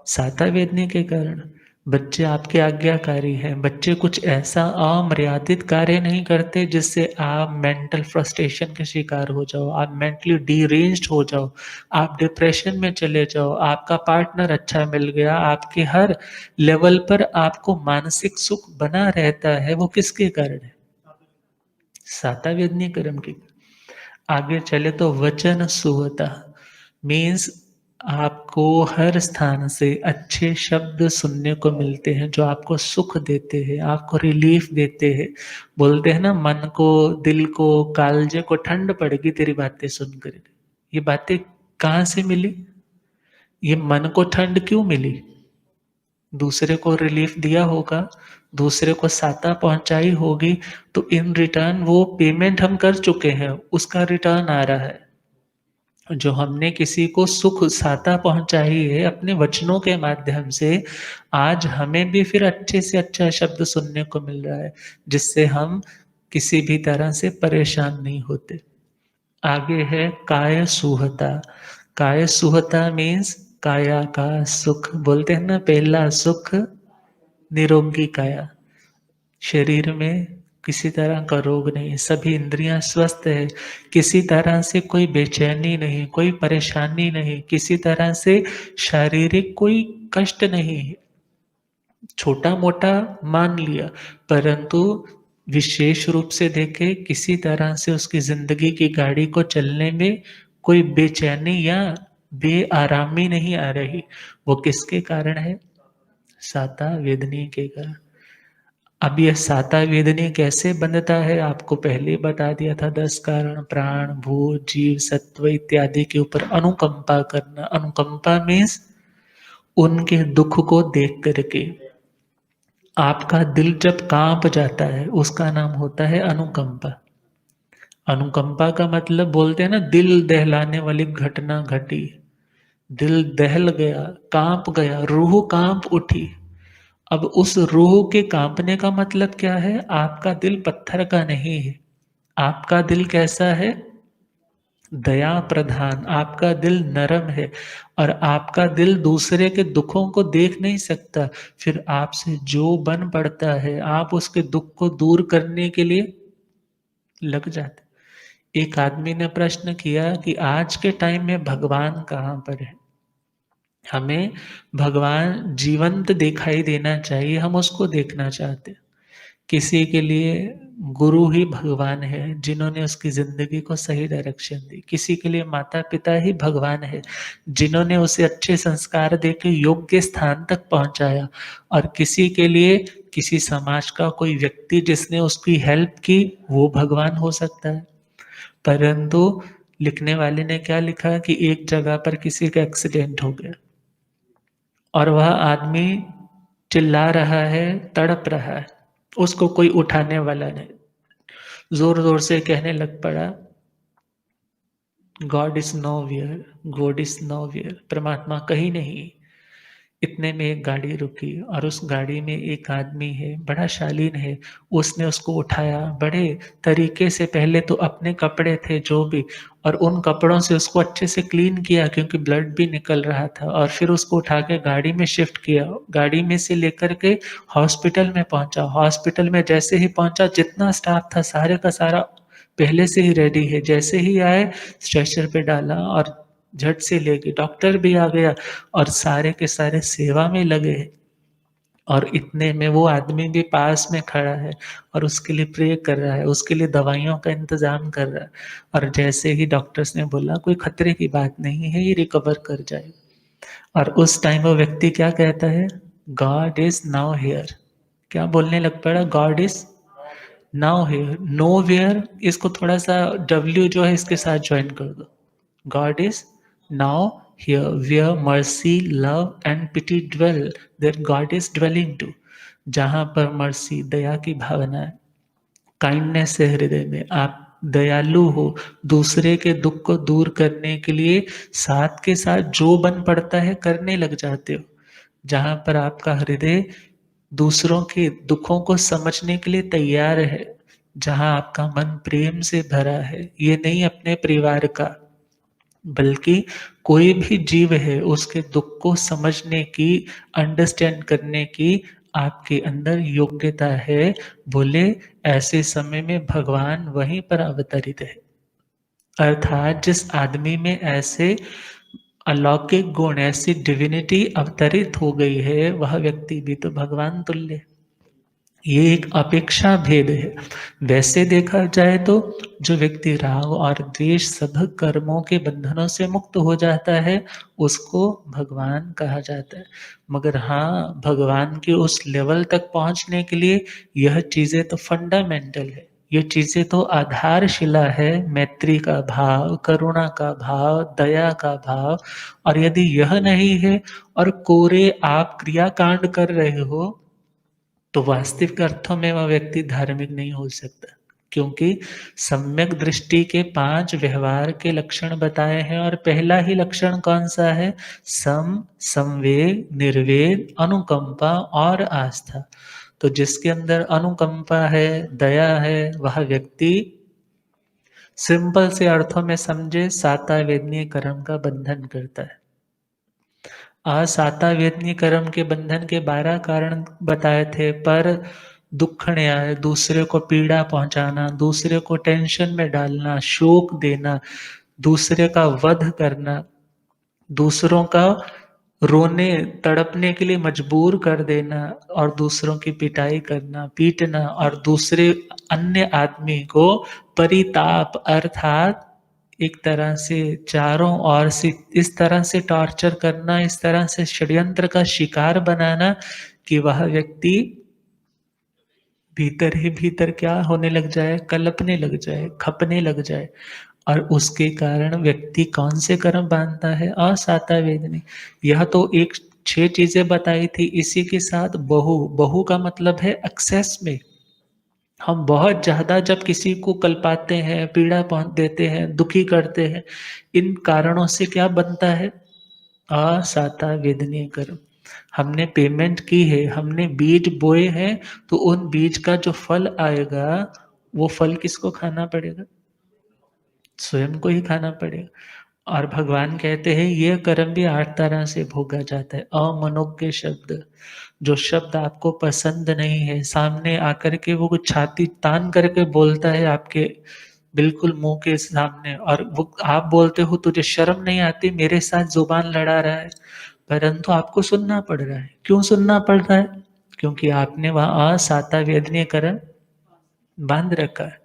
S2: साता वेदने के कारण। बच्चे आपके आज्ञाकारी हैं, बच्चे कुछ ऐसा अमर्यादित कार्य नहीं करते जिससे आप मेंटल फ्रस्ट्रेशन के शिकार हो जाओ, आप मेंटली डीरेंज्ड हो जाओ, आप डिप्रेशन में चले जाओ, आपका पार्टनर अच्छा मिल गया, आपके हर लेवल पर आपको मानसिक सुख बना रहता है, वो किसके कारण है? साता वेदनी कर्म के। आगे चले तो वचन सुहता, मीन्स आपको हर स्थान से अच्छे शब्द सुनने को मिलते हैं जो आपको सुख देते हैं, आपको रिलीफ देते हैं। बोलते हैं ना, मन को, दिल को, कालजे को ठंड पड़ेगी तेरी बातें सुनकर। ये बातें कहाँ से मिली? ये मन को ठंड क्यों मिली? दूसरे को रिलीफ दिया होगा, दूसरे को साता पहुंचाई होगी, तो इन रिटर्न वो पेमेंट हम कर चुके हैं, उसका रिटर्न आ रहा है। जो हमने किसी को सुख साता पहुंचाई है अपने वचनों के माध्यम से, आज हमें भी फिर अच्छे से अच्छा शब्द सुनने को मिल रहा है, जिससे हम किसी भी तरह से परेशान नहीं होते। आगे है काय सुहता। काय सुहता मीन्स काया का सुख। बोलते हैं ना, पहला सुख निरोगी काया। शरीर में किसी तरह का रोग नहीं, सभी इंद्रियां स्वस्थ है, किसी तरह से कोई बेचैनी नहीं, कोई परेशानी नहीं, किसी तरह से शारीरिक कोई कष्ट नहीं। छोटा मोटा मान लिया, परंतु विशेष रूप से देखे किसी तरह से उसकी जिंदगी की गाड़ी को चलने में कोई बेचैनी या बेआरामी नहीं आ रही। वो किसके कारण है? साता वेदनी के कारण। अब यह साता वेदनी कैसे बनता है, आपको पहले ही बता दिया था। 10 कारण, प्राण, भूत, जीव, सत्व इत्यादि के ऊपर अनुकंपा करना। अनुकंपा मीन्स उनके दुख को देख करके आपका दिल जब कांप जाता है, उसका नाम होता है अनुकंपा। अनुकंपा का मतलब बोलते हैं ना, दिल दहलाने वाली घटना घटी, दिल दहल गया, कांप गया, रूह कांप उठी। अब उस रूह के कांपने का मतलब क्या है? आपका दिल पत्थर का नहीं है। आपका दिल कैसा है? दया प्रधान। आपका दिल नरम है और आपका दिल दूसरे के दुखों को देख नहीं सकता। फिर आपसे जो बन पड़ता है, आप उसके दुख को दूर करने के लिए लग जाते। एक आदमी ने प्रश्न किया कि आज के टाइम में भगवान कहाँ पर है? हमें भगवान जीवंत दिखाई देना चाहिए, हम उसको देखना चाहते हैं। किसी के लिए गुरु ही भगवान है, जिन्होंने उसकी ज़िंदगी को सही डायरेक्शन दी। किसी के लिए माता-पिता ही भगवान है, जिन्होंने उसे अच्छे संस्कार देके योग्य स्थान तक पहुँचाया। और किसी के लिए किसी समाज का कोई व्यक्ति जिसने उसकी हेल्प की, वो भगवान हो सकता है। परंतु लिखने वाले ने क्या लिखा कि एक जगह पर किसी का एक्सीडेंट हो गया और वह आदमी चिल्ला रहा है, तड़प रहा है, उसको कोई उठाने वाला नहीं। जोर-जोर से कहने लग पड़ा, God is nowhere, God is nowhere, परमात्मा कहीं नहीं। इतने में एक गाड़ी रुकी और उस गाड़ी में एक आदमी है, बड़ा शालीन है, उसने उसको उठाया बड़े तरीके से। पहले तो अपने कपड़े थे जो भी, और उन कपड़ों से उसको अच्छे से क्लीन किया क्योंकि ब्लड भी निकल रहा था, और फिर उसको उठा के गाड़ी में शिफ्ट किया। गाड़ी में से लेकर के हॉस्पिटल में पहुँचा। हॉस्पिटल में जैसे ही पहुँचा, जितना स्टाफ था सारे का सारा पहले से ही रेडी है। जैसे ही आए, स्ट्रेचर पे डाला और झट से ले गए। डॉक्टर भी आ गया और सारे के सारे सेवा में लगे हैं। और इतने में वो आदमी भी पास में खड़ा है और उसके लिए प्रे कर रहा है, उसके लिए दवाइयों का इंतज़ाम कर रहा है। और जैसे ही डॉक्टर्स ने बोला कोई खतरे की बात नहीं है, ये रिकवर कर जाएगा। और उस टाइम वो व्यक्ति क्या कहता है? God is now here. क्या बोलने लग पड़ा? God is now here. Nowhere, इसको थोड़ा-सा डब्ल्यू जो है इसके साथ जॉइन कर दो। God is now here where mercy, love and pity dwell. There God is dwelling too. जहाँ पर मर्सी, दया की भावना है, काइंडनेस है हृदय में, आप दयालु हो, दूसरे के दुख को दूर करने के लिए साथ के साथ जो बन पड़ता है करने लग जाते हो। जहाँ पर आपका हृदय दूसरों के दुखों को समझने के लिए तैयार है, जहाँ आपका मन प्रेम से भरा है, ये नहीं अपने परिवार का, बल्कि कोई भी जीव है उसके दुख को समझने की, अंडरस्टैंड करने की आपके अंदर योग्यता है। बोले ऐसे समय में भगवान वहीं पर अवतरित है। अर्थात जिस आदमी में ऐसे अलौकिक गुण, ऐसी डिविनिटी अवतरित हो गई है, वह व्यक्ति भी तो भगवान तुल्य है। ये एक अपेक्षा भेद है। वैसे देखा जाए तो जो व्यक्ति राग और द्वेष सब कर्मों के बंधनों से मुक्त हो जाता है, उसको भगवान कहा जाता है। मगर हाँ, भगवान के उस लेवल तक पहुँचने के लिए यह चीज़ें तो फंडामेंटल है। ये चीज़ें तो आधारशिला है, मैत्री का भाव, करुणा का भाव, दया का भाव। और यदि यह नहीं है और कोरे आप क्रियाकांड कर रहे हो, तो वास्तविक अर्थों में वह व्यक्ति धार्मिक नहीं हो सकता। क्योंकि सम्यक दृष्टि के 5 व्यवहार के लक्षण बताए हैं और पहला ही लक्षण कौन-सा है? संवेग, निर्वेग, अनुकंपा और आस्था। तो जिसके अंदर अनुकंपा है, दया है, वह व्यक्ति सिंपल से अर्थों में समझे, साता वेदनीय कर्म का बंधन करता है। साता वेदनीय कर्म के बंधन के 12 कारण बताए थे, पर दुख न्याय, दूसरे को पीड़ा पहुंचाना, दूसरे को टेंशन में डालना, शोक देना, दूसरे का वध करना, दूसरों का रोने तड़पने के लिए मजबूर कर देना और दूसरों की पिटाई करना, पीटना, और दूसरे अन्य आदमी को परिताप अर्थात एक तरह से चारों ओर से इस तरह से टॉर्चर करना, इस तरह से षड्यंत्र का शिकार बनाना कि वह व्यक्ति भीतर ही भीतर क्या होने लग जाए, कल्पने लग जाए, खपने लग जाए, और उसके कारण व्यक्ति कौन से कर्म बांधता है, असाता वेदनी। यह तो एक 6 चीजें बताई थी, इसी के साथ बहु, बहु का मतलब है एक्सेस में। हम बहुत ज्यादा जब किसी को कल्पाते हैं, पीड़ा पहुंच देते हैं, दुखी करते हैं, इन कारणों से क्या बनता है, असाता वेदनीय कर्म। हमने पेमेंट की है, हमने बीज बोए हैं, तो उन बीज का जो फल आएगा, वो फल किसको खाना पड़ेगा, स्वयं को ही खाना पड़ेगा। और भगवान कहते हैं ये कर्म भी 8 तरह से भोगा जाता है। अमनोज्ञ शब्द, जो शब्द आपको पसंद नहीं है, सामने आकर के वो कुछ छाती तान करके बोलता है आपके बिल्कुल मुंह के सामने, और वो आप बोलते हो तुझे शर्म नहीं आती, मेरे साथ जुबान लड़ा रहा है, परंतु आपको सुनना पड़ रहा है। क्यों सुनना पड़ रहा है? क्योंकि आपने वहां असाता वेदनीय कर्म बांध रखा है।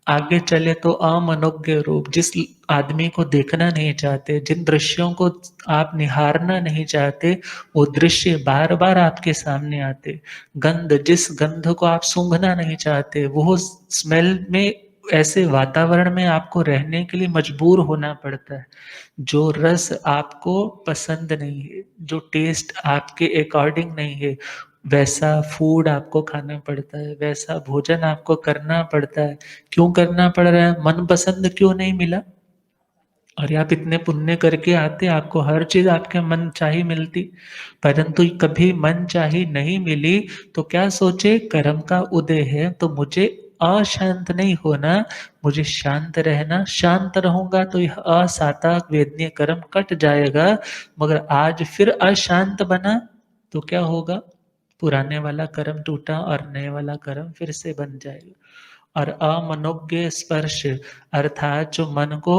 S2: आगे चले तो अमनोज्ञ रूप, जिस आदमी को देखना नहीं चाहते, जिन दृश्यों को आप निहारना नहीं चाहते, वो दृश्य बार बार आपके सामने आते। गंध, जिस गंध को आप सूंघना नहीं चाहते, वो स्मेल में, ऐसे वातावरण में आपको रहने के लिए मजबूर होना पड़ता है। जो रस आपको पसंद नहीं है, जो टेस्ट आपके अकॉर्डिंग नहीं है, वैसा फूड आपको खाना पड़ता है, वैसा भोजन आपको करना पड़ता है। क्यों करना पड़ रहा है? मनपसंद क्यों नहीं मिला? और आप इतने पुण्य करके आते, आपको हर चीज आपके मन चाही मिलती, परंतु कभी मन चाही नहीं मिली, तो क्या सोचे, कर्म का उदय है तो मुझे अशांत नहीं होना, मुझे शांत रहना, शांत रहूंगा तो यह असाता वेदनीय कर्म कट जाएगा। मगर आज फिर अशांत बना तो क्या होगा, पुराने वाला कर्म टूटा और नए वाला कर्म फिर से बन जाएगा। और अमनोज्ञ स्पर्श, अर्थात जो मन को,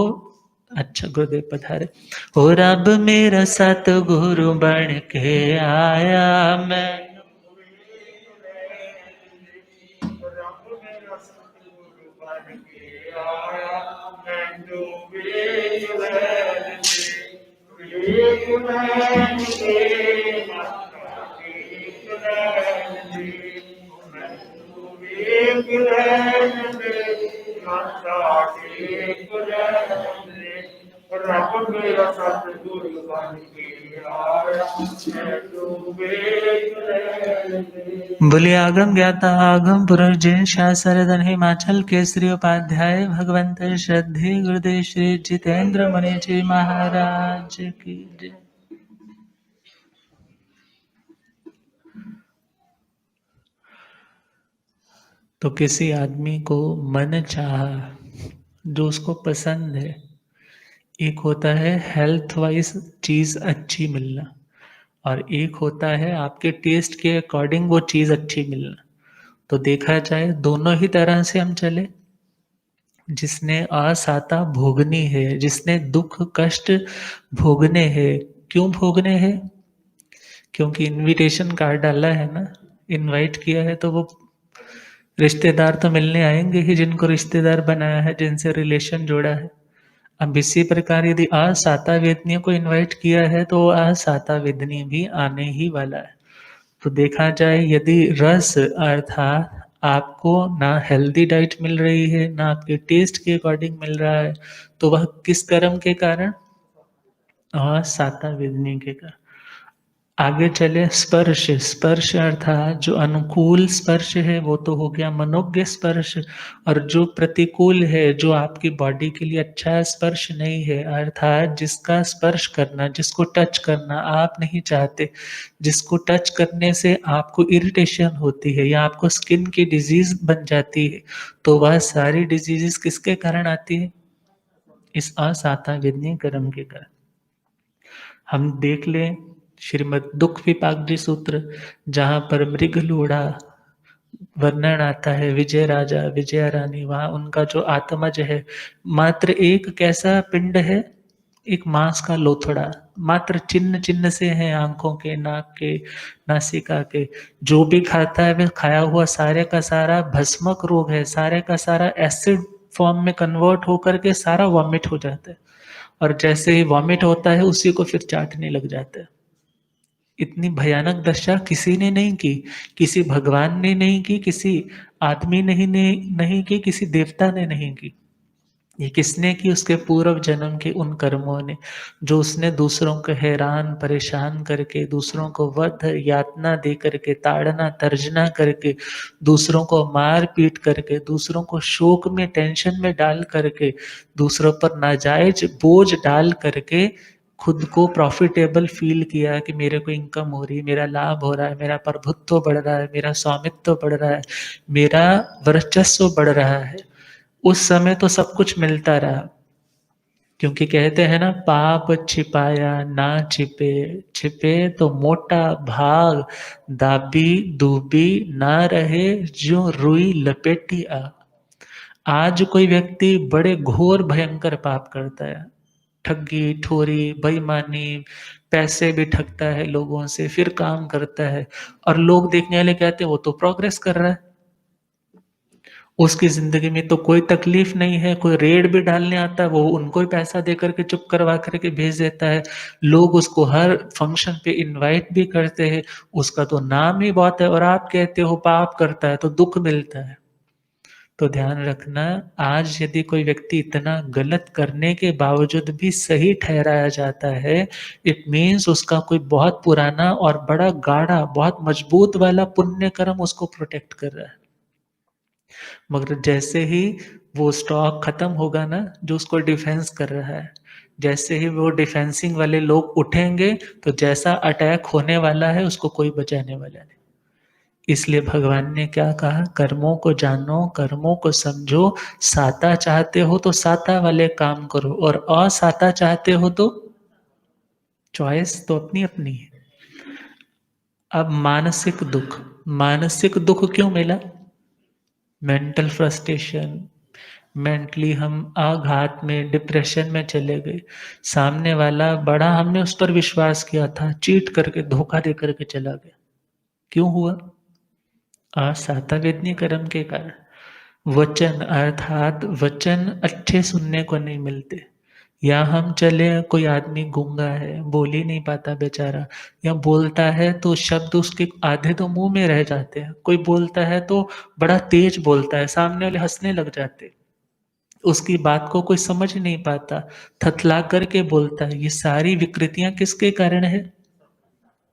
S2: अच्छा गुरुदेव पधारे, हो रब मेरा सतगुरु बन के आया मैं,
S1: ਰੱਬ ਮੇਰਾ ਸਤਿਗੁਰ ਬਣ ਕੇ ਆਇਆ ਮੈਂ ਡੂਬੇ ਰਹਿ
S2: बोलिए आगम ज्ञाता आगम पुरुष जय शास्त्रधन हिमाचल केसरी उपाध्याय भगवंत श्रद्धे गुरुदेव श्री जितेंद्र मुनि जी महाराज की जय। तो किसी आदमी को मन चाहा, जो उसको पसंद है, एक होता है हेल्थ वाइज चीज अच्छी मिलना, और एक होता है आपके टेस्ट के अकॉर्डिंग वो चीज अच्छी मिलना। तो देखा जाए दोनों ही तरह से हम चले। जिसने असाता भोगनी है, जिसने दुख कष्ट भोगने हैं, क्यों भोगने हैं? क्योंकि इनविटेशन कार्ड डाला है ना, इनवाइट किया है, तो वो रिश्तेदार तो मिलने आएंगे ही, जिनको रिश्तेदार बनाया है, जिनसे रिलेशन जोड़ा है। अब इसी प्रकार यदि असाता वेदनी को इनवाइट किया है, तो असाता वेदनी भी आने ही वाला है। तो देखा जाए यदि रस अर्थात आपको ना हेल्दी डाइट मिल रही है, ना आपके टेस्ट के अकॉर्डिंग मिल रहा है, तो वह किस कर्म के कारण, असाता वेदनी के कारण। आगे चले स्पर्श, स्पर्श अर्थात जो अनुकूल स्पर्श है वो तो हो गया मनोज्ञ स्पर्श, और जो प्रतिकूल है, जो आपकी बॉडी के लिए अच्छा स्पर्श नहीं है, अर्थात जिसका स्पर्श करना, जिसको टच करना आप नहीं चाहते, जिसको टच करने से आपको इरिटेशन होती है या आपको स्किन की डिजीज बन जाती है, तो वह सारी डिजीजेस किसके कारण आती है, इस असाता वेदनीय कर्म के कारण। हम देख लें श्रीमद् दुख विपाक सूत्र, जहाँ पर मृगलूढ़ा वर्णन आता है, विजय राजा विजया रानी, वहाँ उनका जो आत्मज है, मात्र एक कैसा पिंड है, एक मांस का लोथड़ा, मात्र चिन्ह चिन्ह से हैं आंखों के, नाक के, नासिका के। जो भी खाता है वह खाया हुआ सारे का सारा भस्मक रोग है, सारे का सारा एसिड फॉर्म में कन्वर्ट होकर के सारा वॉमिट हो जाता है, और जैसे ही वॉमिट होता है उसी को फिर चाटने लग जाता है। इतनी भयानक दशा किसी ने नहीं की, किसी भगवान ने नहीं की, किसी आदमी नहीं की, किसी देवता ने नहीं की। ये किसने की? उसके पूर्व जन्म के उन कर्मों ने, जो उसने दूसरों को हैरान परेशान करके, दूसरों को वध यातना दे करके, ताड़ना तर्जना करके, दूसरों को मार पीट करके, दूसरों को शोक में टेंशन में डाल करके, दूसरों पर नाजायज बोझ डाल करके खुद को प्रॉफिटेबल फील किया कि मेरे को इनकम हो रही है, मेरा लाभ हो रहा है, मेरा प्रभुत्व बढ़ रहा है, मेरा स्वामित्व बढ़ रहा है, मेरा वर्चस्व बढ़ रहा है। उस समय तो सब कुछ मिलता रहा, क्योंकि कहते हैं ना, पाप छिपाया ना छिपे, छिपे तो मोटा भाग, दाबी दूबी ना रहे, जो रुई लपेटी आ। आज कोई व्यक्ति बड़े घोर भयंकर पाप करता है, ठगी ठोरी बेईमानी, पैसे भी ठगता है लोगों से, फिर काम करता है, और लोग देखने वाले कहते हैं वो तो प्रोग्रेस कर रहा है, उसकी जिंदगी में तो कोई तकलीफ नहीं है, कोई रेड भी डालने आता है वो उनको ही पैसा दे करके चुप करवा करके भेज देता है, लोग उसको हर फंक्शन पे इनवाइट भी करते हैं, उसका तो नाम ही बहुत है, और आप कहते हो पाप करता है तो दुख मिलता है। तो ध्यान रखना, आज यदि कोई व्यक्ति इतना गलत करने के बावजूद भी सही ठहराया जाता है, इट मीन्स उसका कोई बहुत पुराना और बड़ा गाढ़ा बहुत मजबूत वाला पुण्य कर्म उसको प्रोटेक्ट कर रहा है। मगर जैसे ही वो स्टॉक खत्म होगा ना, जो उसको डिफेंस कर रहा है, जैसे ही वो डिफेंसिंग वाले लोग उठेंगे, तो जैसा अटैक होने वाला है उसको कोई बचाने वाला नहीं। इसलिए भगवान ने क्या कहा? कर्मों को जानो, कर्मों को समझो, साता चाहते हो तो साता वाले काम करो, और असाता चाहते हो तो चॉइस तो अपनी अपनी है। अब मानसिक दुख क्यों मिला? मेंटल फ्रस्ट्रेशन, मेंटली हम आघात में, डिप्रेशन में चले गए, सामने वाला बड़ा हमने उस पर विश्वास किया था, चीट करके धोखा दे करके चला गया। क्यों हुआ? असाता वेदनी कर्म के कारण। वचन अर्थात वचन अच्छे सुनने को नहीं मिलते, या हम चले, कोई आदमी गूंगा है, बोल ही नहीं पाता बेचारा, या बोलता है तो शब्द उसके आधे तो मुंह में रह जाते हैं, कोई बोलता है तो बड़ा तेज बोलता है, सामने वाले हंसने लग जाते, उसकी बात को कोई समझ नहीं पाता, थथला करके बोलता है। ये सारी विकृतियां किसके कारण है?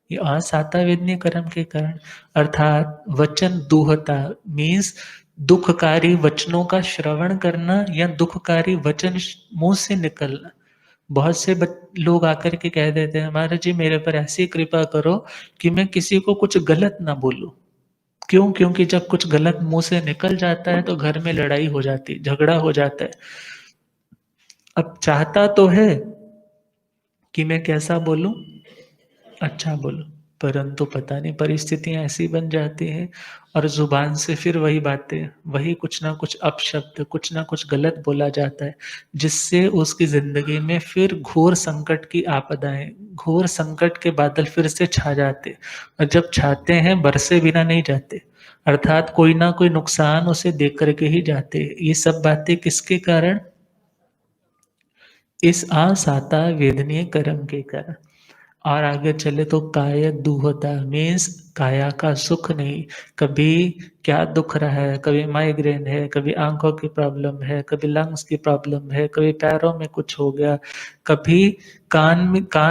S2: ये असाता वेदनीय कर्म के कारण। अर्थात वचन दूहता मीन्स दुखकारी वचनों का श्रवण करना, या दुखकारी वचन मुंह से निकलना। बहुत से लोग आकर के कह देते हैं, महाराज जी मेरे पर ऐसी कृपा करो कि मैं किसी को कुछ गलत ना बोलूं। क्यों? क्योंकि जब कुछ गलत मुंह से निकल जाता है तो घर में लड़ाई हो जाती, झगड़ा हो जाता है। अब चाहता तो है कि मैं कैसा बोलूं, अच्छा बोलूं, परंतु पता नहीं परिस्थितियां ऐसी बन जाती हैं, और जुबान से फिर वही बातें, वही कुछ ना कुछ अपशब्द, कुछ ना कुछ गलत बोला जाता है, जिससे उसकी जिंदगी में फिर घोर संकट की आपदाएं, घोर संकट के बादल फिर से छा जाते, और जब छाते हैं बरसे बिना नहीं जाते, अर्थात कोई ना कोई नुकसान उसे देख करके ही जाते। ये सब बातें किसके कारण? इस आसाता वेदनीय कर्म के कारण। और आगे चले तो काय दुहता मीन्स काया का सुख नहीं, कभी क्या दुख रहा है, कभी माइग्रेन है, कभी आंखों की प्रॉब्लम है, कभी लंग्स की प्रॉब्लम है, कभी पैरों में कुछ हो गया, कभी कान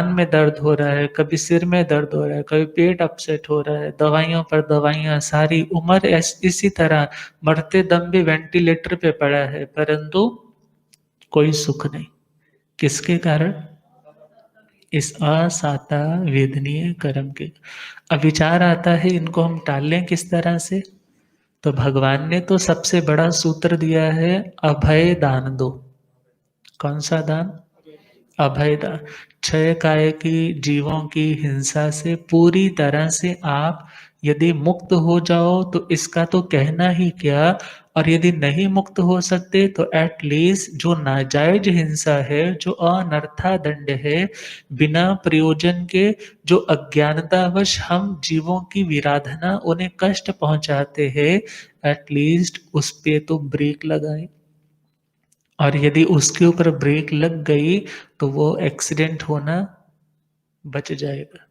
S2: में दर्द हो रहा है, कभी सिर में दर्द हो रहा है, कभी पेट अपसेट हो रहा है, दवाइयों पर दवाइयां, सारी उम्र इसी तरह मरते दम भी वेंटिलेटर पे पड़ा है, परंतु कोई सुख नहीं। किसके कारण? इस असाता वेदनीय कर्म के। अब विचार आता है इनको हम टालें किस तरह से? तो भगवान ने तो सबसे बड़ा सूत्र दिया है, अभय दान दो। कौन सा दान? अभय दान। क्षय काय की, जीवों की हिंसा से पूरी तरह से आप यदि मुक्त हो जाओ तो इसका तो कहना ही क्या, और यदि नहीं मुक्त हो सकते तो एटलीस्ट जो नाजायज हिंसा है, जो अनर्था दंड है, बिना प्रयोजन के जो अज्ञानतावश हम जीवों की विराधना उन्हें कष्ट पहुंचाते हैं, एटलीस्ट उस पे तो ब्रेक लगाएं। और यदि उसके ऊपर ब्रेक लग गई तो वो एक्सीडेंट होना बच जाएगा।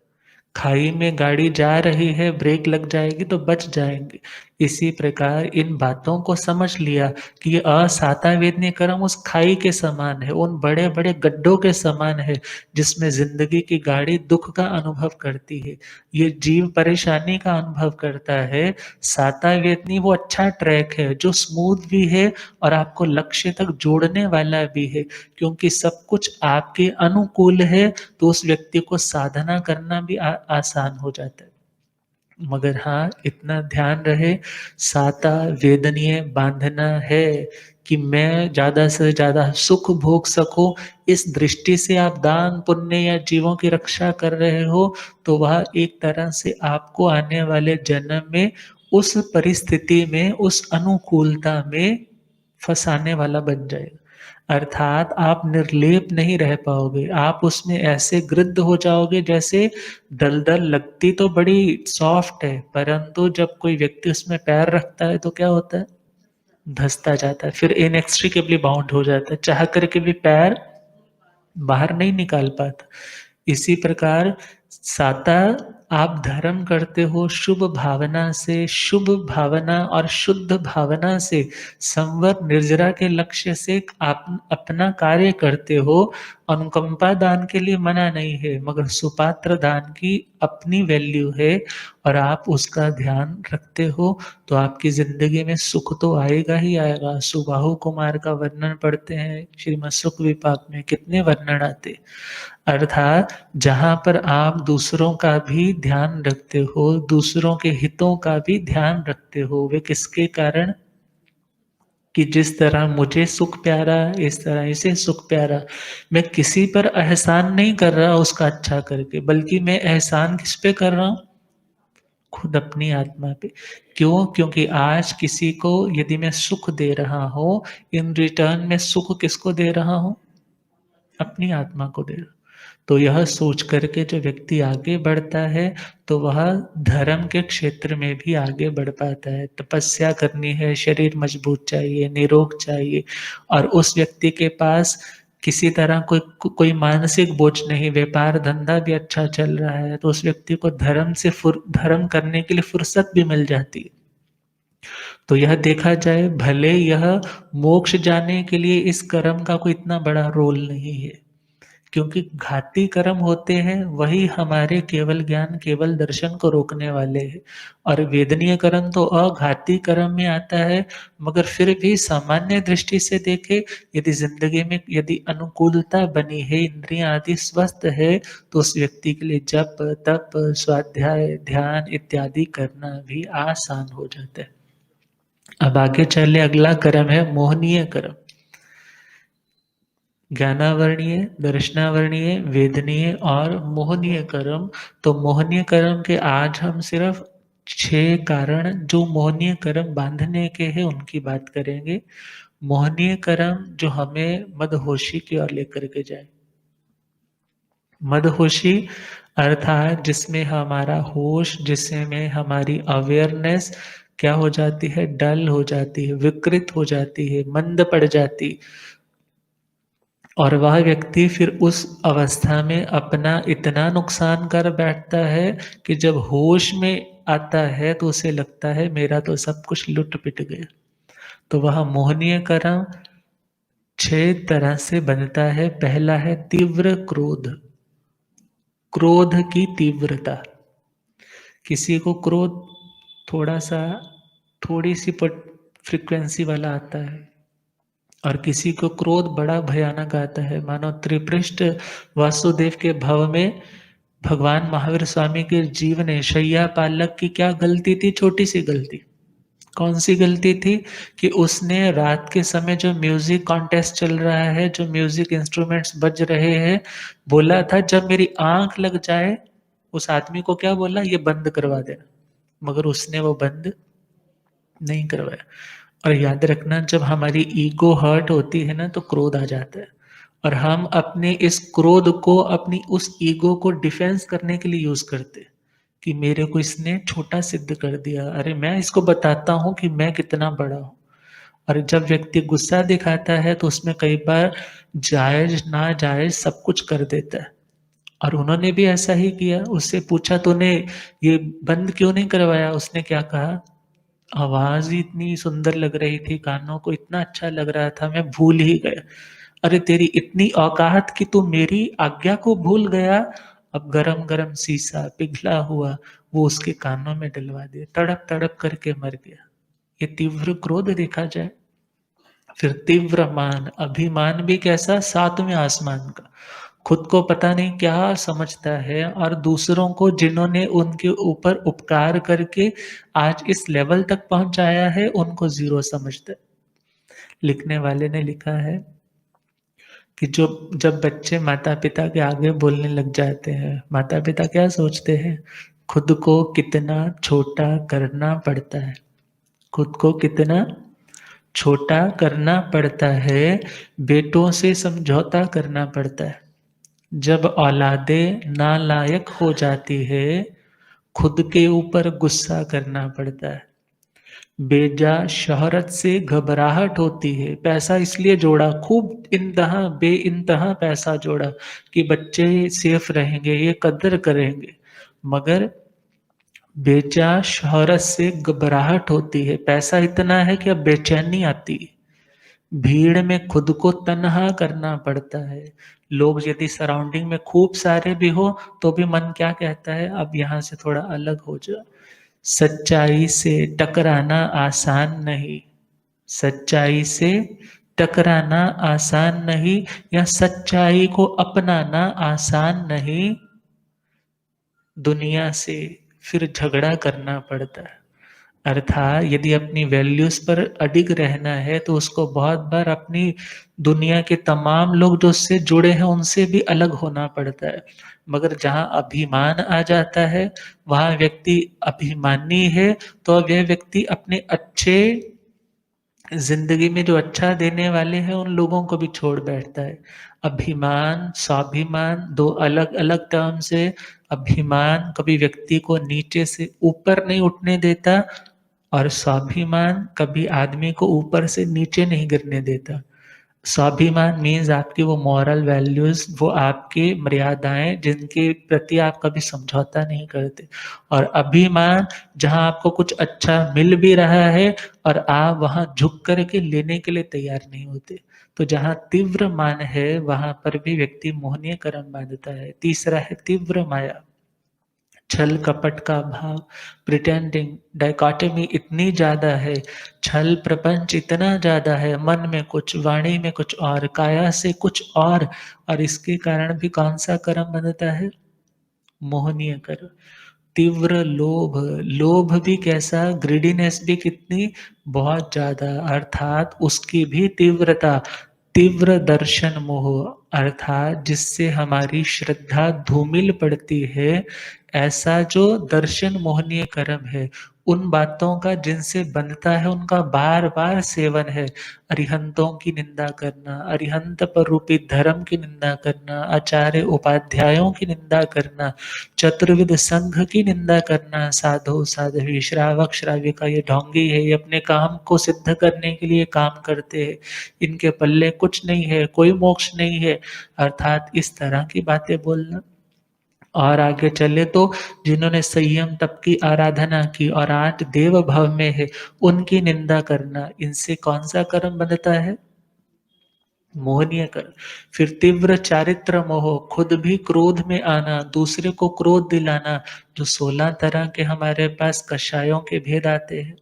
S2: खाई में गाड़ी जा रही है, ब्रेक लग जाएगी तो बच जाएंगे। इसी प्रकार इन बातों को समझ लिया कि ये असातावेदनीय कर्म उस खाई के समान है, उन बड़े बड़े गड्ढों के समान है जिसमें जिंदगी की गाड़ी दुख का अनुभव करती है, ये जीव परेशानी का अनुभव करता है। सातावेदनी वो अच्छा ट्रैक है जो स्मूथ भी है और आपको लक्ष्य तक जोड़ने वाला भी है, क्योंकि सब कुछ आपके अनुकूल है, तो उस व्यक्ति को साधना करना भी आसान हो जाता है। मगर हाँ, इतना ध्यान रहे, साता वेदनीय बांधना है कि मैं ज्यादा से ज्यादा सुख भोग सकूं, इस दृष्टि से आप दान पुण्य या जीवों की रक्षा कर रहे हो, तो वह एक तरह से आपको आने वाले जन्म में उस परिस्थिति में, उस अनुकूलता में फंसाने वाला बन जाएगा। अर्थात आप निर्लेप नहीं रह पाओगे, आप उसमें ऐसे गृद्ध हो जाओगे जैसे दलदल लगती तो बड़ी सॉफ्ट है, परंतु जब कोई व्यक्ति उसमें पैर रखता है तो क्या होता है, धंसता जाता है, फिर इनएक्सट्रिकेबली बाउंड हो जाता है, चाह करके भी पैर बाहर नहीं निकाल पाता। इसी प्रकार साता आप धर्म करते हो शुभ भावना से, शुभ भावना और शुद्ध भावना से, संवर निर्जरा के लक्ष्य से आप अपना कार्य करते हो। अनुकंपा दान के लिए मना नहीं है, मगर सुपात्र दान की अपनी वैल्यू है और आप उसका ध्यान रखते हो, तो आपकी जिंदगी में सुख तो आएगा ही आएगा। सुबाहु कुमार का वर्णन पढ़ते हैं श्रीमद् सुख विपाक में, कितने वर्णन आते, अर्थात जहाँ पर आप दूसरों का भी ध्यान रखते हो, दूसरों के हितों का भी ध्यान रखते हो, वे किसके कारण, कि जिस तरह मुझे सुख प्यारा इस तरह इसे सुख प्यारा। मैं किसी पर एहसान नहीं कर रहा उसका अच्छा करके, बल्कि मैं एहसान किस पे कर रहा हूँ, खुद अपनी आत्मा पे। क्यों? क्योंकि आज किसी को यदि मैं सुख दे रहा हूँ, इन रिटर्न में सुख किसको दे रहा हूँ, अपनी आत्मा को दे रहा हूँ। तो यह सोच करके जो व्यक्ति आगे बढ़ता है, तो वह धर्म के क्षेत्र में भी आगे बढ़ पाता है। तपस्या करनी है, शरीर मजबूत चाहिए, निरोग चाहिए, और उस व्यक्ति के पास किसी तरह कोई मानसिक बोझ नहीं, व्यापार धंधा भी अच्छा चल रहा है, तो उस व्यक्ति को धर्म करने के लिए फुर्सत भी मिल जाती है। तो यह देखा जाए, भले यह मोक्ष जाने के लिए इस कर्म का कोई इतना बड़ा रोल नहीं है, क्योंकि घाती कर्म होते हैं वही हमारे केवल ज्ञान केवल दर्शन को रोकने वाले हैं, और वेदनीय कर्म तो अघाती कर्म में आता है। मगर फिर भी सामान्य दृष्टि से देखें, यदि जिंदगी में यदि अनुकूलता बनी है, इंद्रियां आदि स्वस्थ है, तो उस व्यक्ति के लिए जप तप स्वाध्याय ध्यान इत्यादि करना भी आसान हो जाता है। अब आगे चले, अगला कर्म है मोहनीय कर्म। ज्ञानावरणीय, दर्शनावरणीय, वेदनीय और मोहनीय कर्म। तो मोहनीय कर्म के आज हम सिर्फ 6 कारण जो मोहनीय कर्म बांधने के हैं उनकी बात करेंगे। मोहनीय कर्म जो हमें मदहोशी की ओर लेकर के जाए। मदहोशी अर्थात जिसमें हमारा होश, जिसमें हमारी अवेयरनेस क्या हो जाती है, डल हो जाती है, विकृत हो जाती है, मंद पड़ जाती, और वह व्यक्ति फिर उस अवस्था में अपना इतना नुकसान कर बैठता है कि जब होश में आता है तो उसे लगता है मेरा तो सब कुछ लुट पिट गया। तो वह मोहनीय कर्म 6 तरह से बनता है। पहला है तीव्र क्रोध, क्रोध की तीव्रता। किसी को क्रोध थोड़ा सा थोड़ी सी फ्रिक्वेंसी वाला आता है, और किसी को क्रोध बड़ा भयानक आता है। मानो त्रिपृष्ठ वासुदेव के भव में भगवान महावीर स्वामी के जीव ने शैया पालक की क्या गलती थी, छोटी सी गलती। कौन सी गलती थी कि उसने रात के समय जो म्यूजिक कॉन्टेस्ट चल रहा है, जो म्यूजिक इंस्ट्रूमेंट्स बज रहे हैं, बोला था जब मेरी आंख लग जाए, उस आदमी को क्या बोला, ये बंद करवा देना, मगर उसने वो बंद नहीं करवाया। और याद रखना, जब हमारी ईगो हर्ट होती है ना, तो क्रोध आ जाता है, और हम अपने इस क्रोध को अपनी उस ईगो को डिफेंस करने के लिए यूज करते हैं कि मेरे को इसने छोटा सिद्ध कर दिया, अरे मैं इसको बताता हूं कि मैं कितना बड़ा हूं। और जब व्यक्ति गुस्सा दिखाता है तो उसमें कई बार जायज ना जायज सब कुछ कर देता है, और उन्होंने भी ऐसा ही किया। उससे पूछा तूने ये बंद क्यों नहीं करवाया? उसने क्या कहा? आवाज़ ही इतनी सुंदर लग रही थी, कानों को इतना अच्छा लग रहा था, मैं भूल ही गया। अरे तेरी इतनी औकात कि तू मेरी आज्ञा को भूल गया। अब गरम-गरम शीशा पिघला हुआ वो उसके कानों में डलवा दिया, तड़प-तड़प करके मर गया। ये तीव्र क्रोध देखा जाए। फिर तीव्र मान, अभिमान भी कैसा? सातवें आसमान का। खुद को पता नहीं क्या समझता है और दूसरों को जिन्होंने उनके ऊपर उपकार करके आज इस लेवल तक पहुंचाया है उनको ज़ीरो समझता है। लिखने वाले ने लिखा है कि जो जब बच्चे माता-पिता के आगे बोलने लग जाते हैं, माता-पिता क्या सोचते हैं? खुद को कितना छोटा करना पड़ता है। खुद को कितना छोटा करना पड़ता है, बेटों से समझौता करना पड़ता है। जब औलादें नालायक हो जाती है, खुद के ऊपर गुस्सा करना पड़ता है। बेजा शोहरत से घबराहट होती है, पैसा इसलिए जोड़ा, खूब इंतहा बेइंतहा पैसा जोड़ा कि बच्चे सेफ रहेंगे, ये कदर करेंगे। मगर बेजा शोहरत से घबराहट होती है, पैसा इतना है कि अब बेचैनी आती है। भीड़ में खुद को तन्हा करना पड़ता है। लोग यदि सराउंडिंग में खूब सारे भी हो तो भी मन क्या कहता है? अब यहाँ से थोड़ा अलग हो जा। सच्चाई से टकराना आसान नहीं। सच्चाई से टकराना आसान नहीं या सच्चाई को अपनाना आसान नहीं। दुनिया से फिर झगड़ा करना पड़ता है। अर्थात यदि अपनी वैल्यूज़ पर अडिग रहना है तो उसको बहुत बार अपनी दुनिया के तमाम लोग जो उससे जुड़े हैं उनसे भी अलग होना पड़ता है। मगर जहाँ अभिमान आ जाता है, वहाँ व्यक्ति अभिमानी है तो अब यह व्यक्ति अपने अच्छे ज़िंदगी में जो अच्छा देने वाले हैं उन लोगों को भी छोड़ बैठता है। अभिमान, स्वाभिमान 2 अलग-अलग टर्म्स है। अभिमान कभी व्यक्ति को नीचे से ऊपर नहीं उठने देता और स्वाभिमान कभी आदमी को ऊपर से नीचे नहीं गिरने देता। स्वाभिमान मीन्स आपकी वो मॉरल वैल्यूज़, वो आपकी मर्यादाएँ जिनके प्रति आप कभी समझौता नहीं करते। और अभिमान जहाँ आपको कुछ अच्छा मिल भी रहा है और आप वहाँ झुक कर के लेने के लिए तैयार नहीं होते। तो जहाँ तीव्र मान है, वहाँ पर भी व्यक्ति मोहनीय कर्म बाँधता है। तीसरा है तीव्र माया। छल कपट का भाव, प्रिटेंडिंग, डायकॉटमी इतनी ज़्यादा है, छल प्रपंच इतना ज़्यादा है, मन में कुछ, वाणी में कुछ और, काया से कुछ और इसके कारण भी कौन-सा कर्म बनता है? मोहनीय कर्म। तीव्र लोभ, लोभ भी कैसा? ग्रीडीनेस भी कितनी? बहुत ज़्यादा, अर्थात उसकी भी तीव्रता। तीव्र दर्शन मोह, अर्थात जिससे हमारी श्रद्धा धूमिल पड़ती है, ऐसा जो दर्शन मोहनीय कर्म है, उन बातों का जिनसे बनता है उनका बार-बार सेवन है। अरिहंतों की निंदा करना, अरिहंत पर रूपी धर्म की निंदा करना, आचार्य उपाध्यायों की निंदा करना, चतुर्विध संघ की निंदा करना, साधु साध्वी, श्रावक श्राविका ये ढोंगी है, ये अपने काम को सिद्ध करने के लिए काम करते हैं, इनके पल्ले कुछ नहीं है, कोई मोक्ष नहीं है, अर्थात इस तरह की बातें बोलना। और आगे चले तो जिन्होंने संयम तप की आराधना की और आज देव भाव में है, उनकी निंदा करना, इनसे कौन-सा कर्म बनता है? मोहनीय कर्म। फिर तीव्र चारित्र मोह, खुद भी क्रोध में आना, दूसरे को क्रोध दिलाना, जो 16 तरह के हमारे पास कषायों के भेद आते हैं।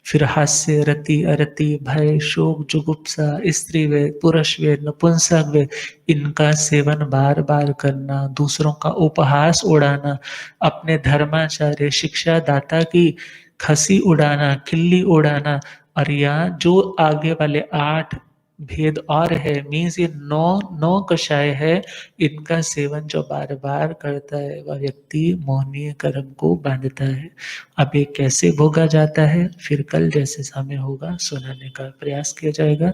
S2: फिर हास्य, रति, अरति, भय, शोक, जुगुप्सा, स्त्रीवेद, पुरुषवेद, नपुंसकवेद, इनका सेवन बार-बार करना, दूसरों का उपहास उड़ाना, अपने धर्माचार्य, शिक्षादाता की हँसी उड़ाना, खिल्ली उड़ाना और यहाँ जो आगे वाले 8 भेद और है मीन्स ये 9 कषाय है, इनका सेवन जो बार-बार करता है वह व्यक्ति मोहनीय कर्म को बाँधता है। अब ये कैसे भोगा जाता है? फिर कल जैसे समय होगा सुनाने का प्रयास किया जाएगा।